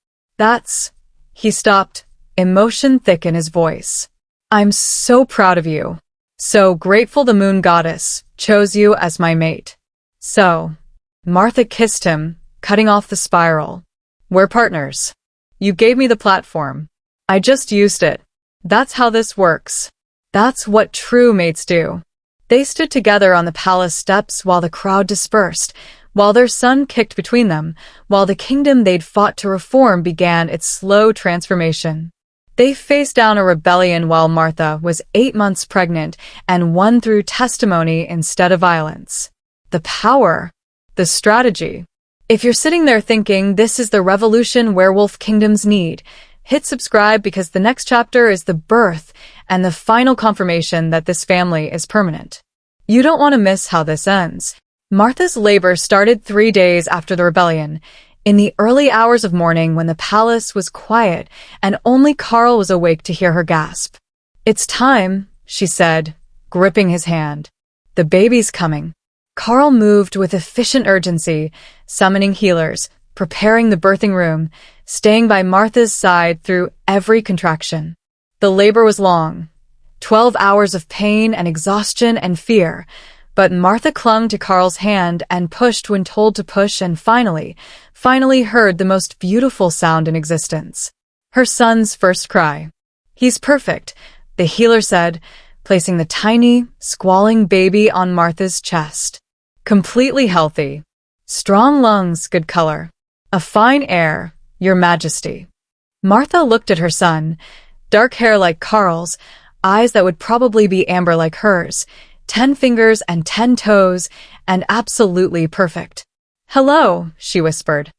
He stopped, emotion thick in his voice. I'm so proud of you. So grateful the moon goddess chose you as my mate. So, Martha kissed him, cutting off the spiral. We're partners. You gave me the platform. I just used it. That's how this works. That's what true mates do. They stood together on the palace steps while the crowd dispersed, while their sun kicked between them, while the kingdom they'd fought to reform began its slow transformation. They faced down a rebellion while Martha was 8 months pregnant and won through testimony instead of violence. The power, the strategy. If you're sitting there thinking this is the revolution werewolf kingdoms need, Hit subscribe because the next chapter is the birth and the final confirmation that this family is permanent. You don't want to miss how this ends. Martha's labor started 3 days after the rebellion, in the early hours of morning when the palace was quiet and only Carl was awake to hear her gasp. "It's time," she said, gripping his hand. "The baby's coming." Carl moved with efficient urgency, summoning healers, preparing the birthing room, staying by Martha's side through every contraction. The labor was long, 12 hours of pain and exhaustion and fear, but Martha clung to Carl's hand and pushed when told to push and finally heard the most beautiful sound in existence. Her son's first cry. "He's perfect," the healer said, placing the tiny, squalling baby on Martha's chest. "Completely healthy. Strong lungs, good color. A fine air, Your Majesty." Martha looked at her son, dark hair like Carl's, eyes that would probably be amber like hers, 10 fingers and 10 toes, and absolutely perfect. "Hello," she whispered.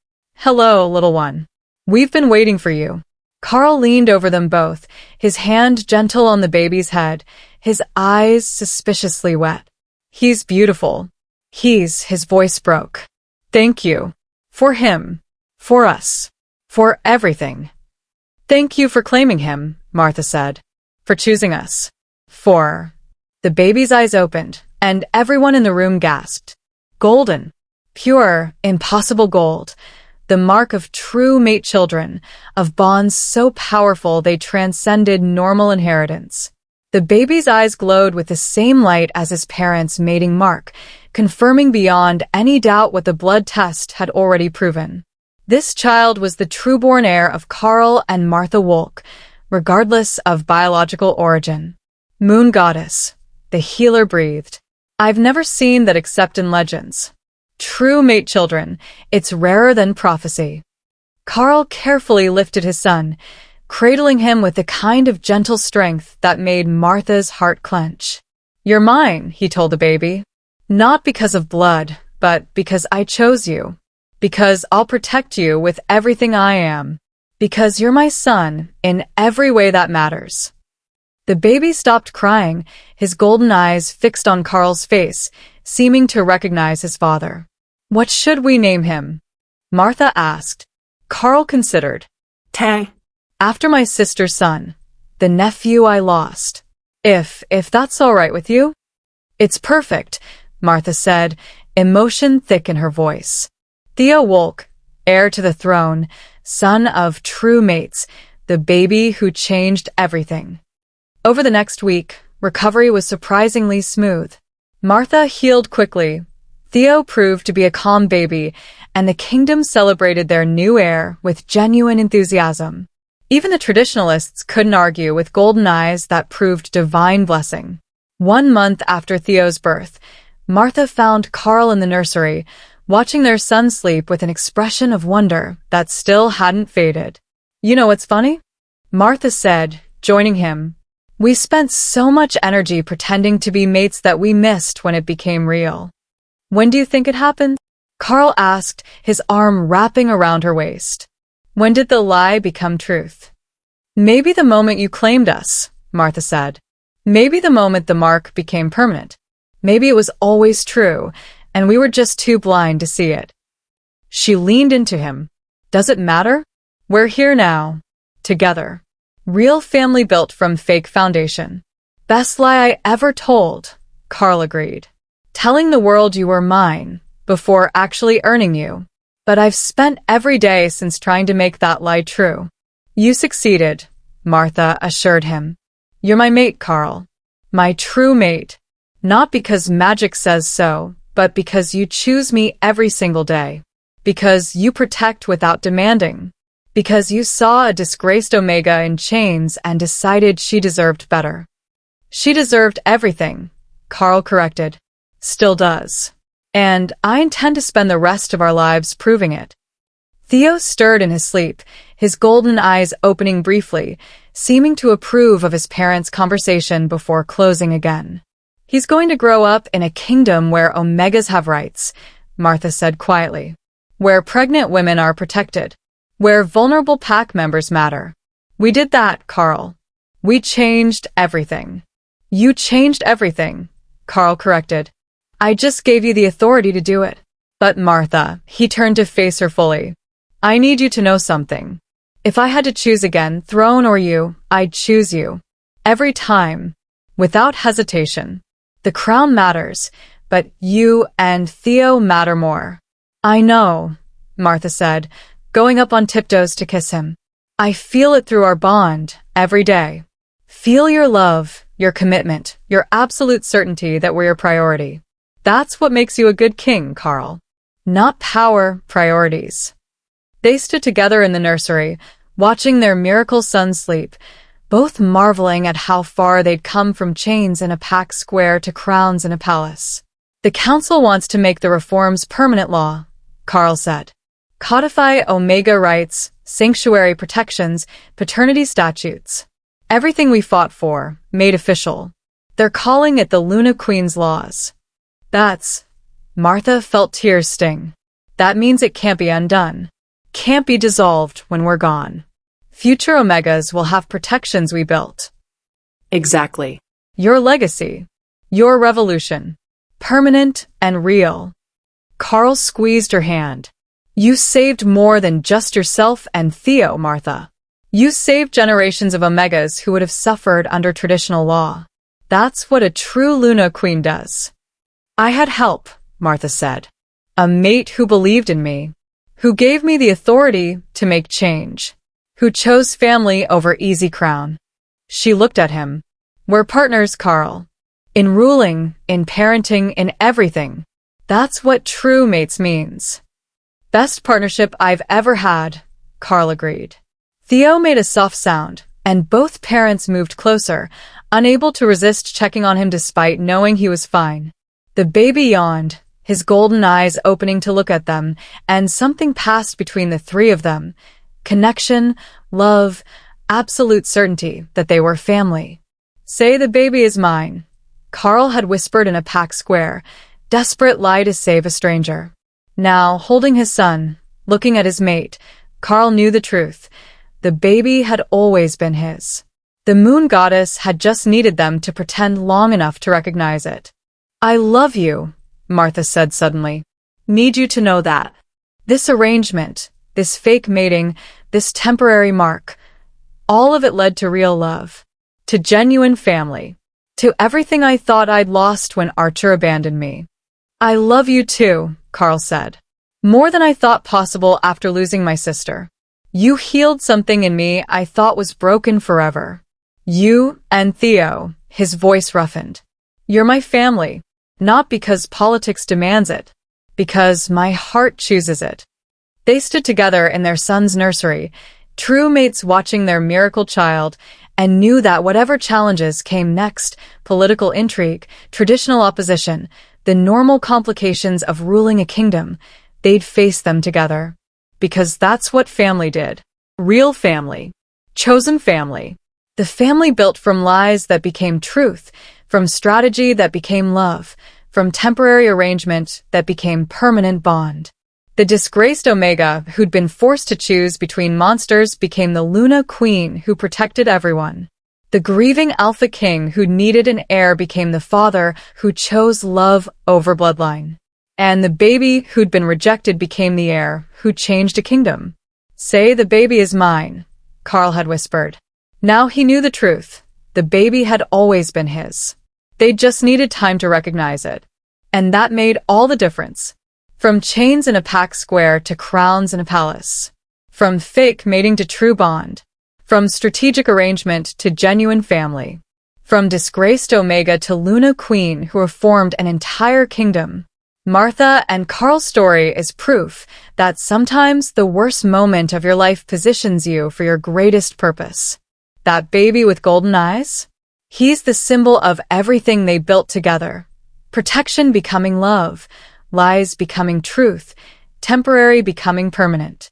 "Hello, little one. We've been waiting for you." Carl leaned over them both, his hand gentle on the baby's head, his eyes suspiciously wet. "He's beautiful. His voice broke. Thank you. For him. For us. For everything. Thank you for claiming him," Martha said. "For choosing us. For..." The baby's eyes opened, and everyone in the room gasped. Golden. Pure, impossible gold. The mark of true mate children, of bonds so powerful they transcended normal inheritance. The baby's eyes glowed with the same light as his parents' mating mark, confirming beyond any doubt what the blood test had already proven. This child was the true-born heir of Carl and Martha Wolk, regardless of biological origin. "Moon goddess," the healer breathed. "I've never seen that except in legends. True mate children, it's rarer than prophecy." Carl carefully lifted his son, cradling him with the kind of gentle strength that made Martha's heart clench. "You're mine," he told the baby. "Not because of blood, but because I chose you. Because I'll protect you with everything I am. Because you're my son in every way that matters." The baby stopped crying, his golden eyes fixed on Carl's face, seeming to recognize his father. "What should we name him?" Martha asked. Carl considered. Tay. "After my sister's son, the nephew I lost. If that's all right with you?" "It's perfect," Martha said, emotion thick in her voice. Theo Wolk, heir to the throne, son of true mates, the baby who changed everything. Over the next week, recovery was surprisingly smooth. Martha healed quickly. Theo proved to be a calm baby, and the kingdom celebrated their new heir with genuine enthusiasm. Even the traditionalists couldn't argue with golden eyes that proved divine blessing. 1 month after Theo's birth, Martha found Carl in the nursery, watching their son sleep with an expression of wonder that still hadn't faded. "You know what's funny?" Martha said, joining him. "We spent so much energy pretending to be mates that we missed when it became real." "When do you think it happened?" Carl asked, his arm wrapping around her waist. "When did the lie become truth?" "Maybe the moment you claimed us," Martha said. "Maybe the moment the mark became permanent. Maybe it was always true, and we were just too blind to see it." She leaned into him. "Does it matter? We're here now. Together. Real family built from fake foundation." "Best lie I ever told," Carl agreed. "Telling the world you were mine, before actually earning you. But I've spent every day since trying to make that lie true." "You succeeded," Martha assured him. "You're my mate, Carl. My true mate. Not because magic says so, but because you choose me every single day. Because you protect without demanding. Because you saw a disgraced Omega in chains and decided she deserved better." "She deserved everything," Carl corrected. "Still does. And I intend to spend the rest of our lives proving it." Theo stirred in his sleep, his golden eyes opening briefly, seeming to approve of his parents' conversation before closing again. "He's going to grow up in a kingdom where Omegas have rights," Martha said quietly. "Where pregnant women are protected. Where vulnerable pack members matter. We did that, Carl. We changed everything. You changed everything, Carl corrected. I just gave you the authority to do it. But Martha, he turned to face her fully. I need you to know something. If I had to choose again, throne or you, I'd choose you. Every time. Without hesitation. The crown matters, but you and Theo matter more. I know, Martha said, going up on tiptoes to kiss him. I feel it through our bond, every day. Feel your love, your commitment, your absolute certainty that we're your priority. That's what makes you a good king, Carl. Not power, priorities. They stood together in the nursery, watching their miracle son sleep, both marveling at how far they'd come from chains in a packed square to crowns in a palace. The council wants to make the reforms permanent law, Carl said. Codify Omega rights, sanctuary protections, paternity statutes. Everything we fought for, made official. They're calling it the Luna Queen's laws. That's... Martha felt tears sting. That means it can't be undone. Can't be dissolved when we're gone. Future Omegas will have protections we built. Exactly. Your legacy. Your revolution. Permanent and real. Carl squeezed her hand. You saved more than just yourself and Theo, Martha. You saved generations of Omegas who would have suffered under traditional law. That's what a true Luna Queen does. I had help, Martha said. A mate who believed in me, who gave me the authority to make change, who chose family over easy crown. She looked at him. We're partners, Carl. In ruling, in parenting, in everything. That's what true mates means. Best partnership I've ever had, Carl agreed. Theo made a soft sound, and both parents moved closer, unable to resist checking on him despite knowing he was fine. The baby yawned, his golden eyes opening to look at them, and something passed between the three of them. Connection, love, absolute certainty that they were family. Say the baby is mine, Carl had whispered in a packed square, desperate lie to save a stranger. Now, holding his son, looking at his mate, Carl knew the truth. The baby had always been his. The moon goddess had just needed them to pretend long enough to recognize it. I love you, Martha said suddenly. Need you to know that. This arrangement, this fake mating, this temporary mark, all of it led to real love. To genuine family. To everything I thought I'd lost when Archer abandoned me. I love you too, Carl said. More than I thought possible after losing my sister. You healed something in me I thought was broken forever. You and Theo, his voice roughened. You're my family, not because politics demands it, because my heart chooses it. They stood together in their son's nursery, true mates watching their miracle child, and knew that whatever challenges came next, political intrigue, traditional opposition, the normal complications of ruling a kingdom, they'd face them together. Because that's what family did. Real family. Chosen family. The family built from lies that became truth, from strategy that became love, from temporary arrangement that became permanent bond. The disgraced Omega, who'd been forced to choose between monsters, became the Luna Queen who protected everyone. The grieving Alpha King who needed an heir became the father who chose love over bloodline. And the baby who'd been rejected became the heir who changed a kingdom. Say the baby is mine, Carl had whispered. Now he knew the truth. The baby had always been his. They just needed time to recognize it. And that made all the difference. From chains in a packed square to crowns in a palace. From fake mating to true bond. From strategic arrangement to genuine family. From disgraced Omega to Luna Queen who reformed an entire kingdom. Martha and Carl's story is proof that sometimes the worst moment of your life positions you for your greatest purpose. That baby with golden eyes? He's the symbol of everything they built together. Protection becoming love, lies becoming truth, temporary becoming permanent.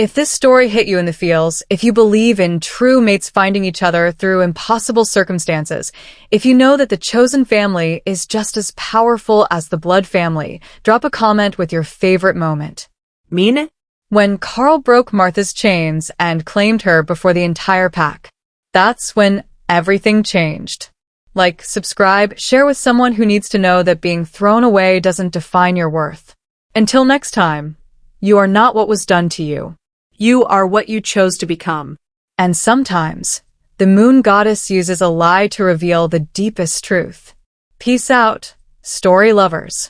If this story hit you in the feels, if you believe in true mates finding each other through impossible circumstances, if you know that the chosen family is just as powerful as the blood family, drop a comment with your favorite moment. Mean it? When Carl broke Martha's chains and claimed her before the entire pack. That's when everything changed. Like, subscribe, share with someone who needs to know that being thrown away doesn't define your worth. Until next time, you are not what was done to you. You are what you chose to become. And sometimes, the moon goddess uses a lie to reveal the deepest truth. Peace out, story lovers.